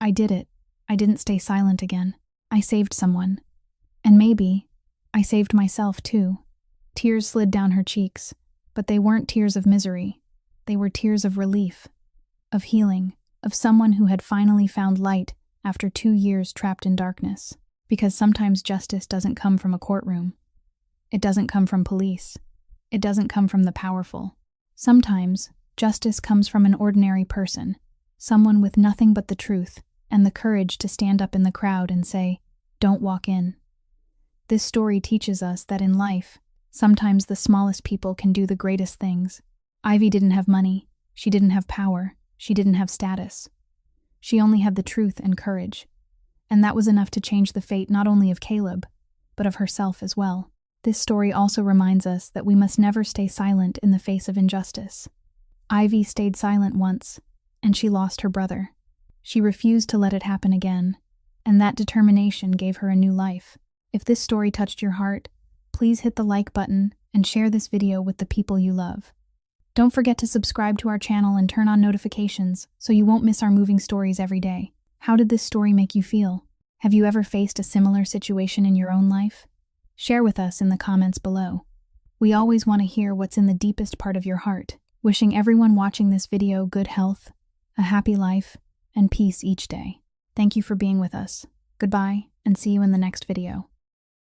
I did it. I didn't stay silent again. I saved someone. And maybe I saved myself too." Tears slid down her cheeks, but they weren't tears of misery. They were tears of relief, of healing, of someone who had finally found light after 2 years trapped in darkness. Because sometimes justice doesn't come from a courtroom. It doesn't come from police. It doesn't come from the powerful. Sometimes justice comes from an ordinary person, someone with nothing but the truth and the courage to stand up in the crowd and say, "Don't walk in." This story teaches us that in life, sometimes the smallest people can do the greatest things. Ivy didn't have money. She didn't have power. She didn't have status. She only had the truth and courage. And that was enough to change the fate not only of Caleb, but of herself as well. This story also reminds us that we must never stay silent in the face of injustice. Ivy stayed silent once, and she lost her brother. She refused to let it happen again, and that determination gave her a new life. If this story touched your heart, please hit the like button and share this video with the people you love. Don't forget to subscribe to our channel and turn on notifications so you won't miss our moving stories every day. How did this story make you feel? Have you ever faced a similar situation in your own life? Share with us in the comments below. We always want to hear what's in the deepest part of your heart. Wishing everyone watching this video good health, a happy life, and peace each day. Thank you for being with us. Goodbye, and see you in the next video.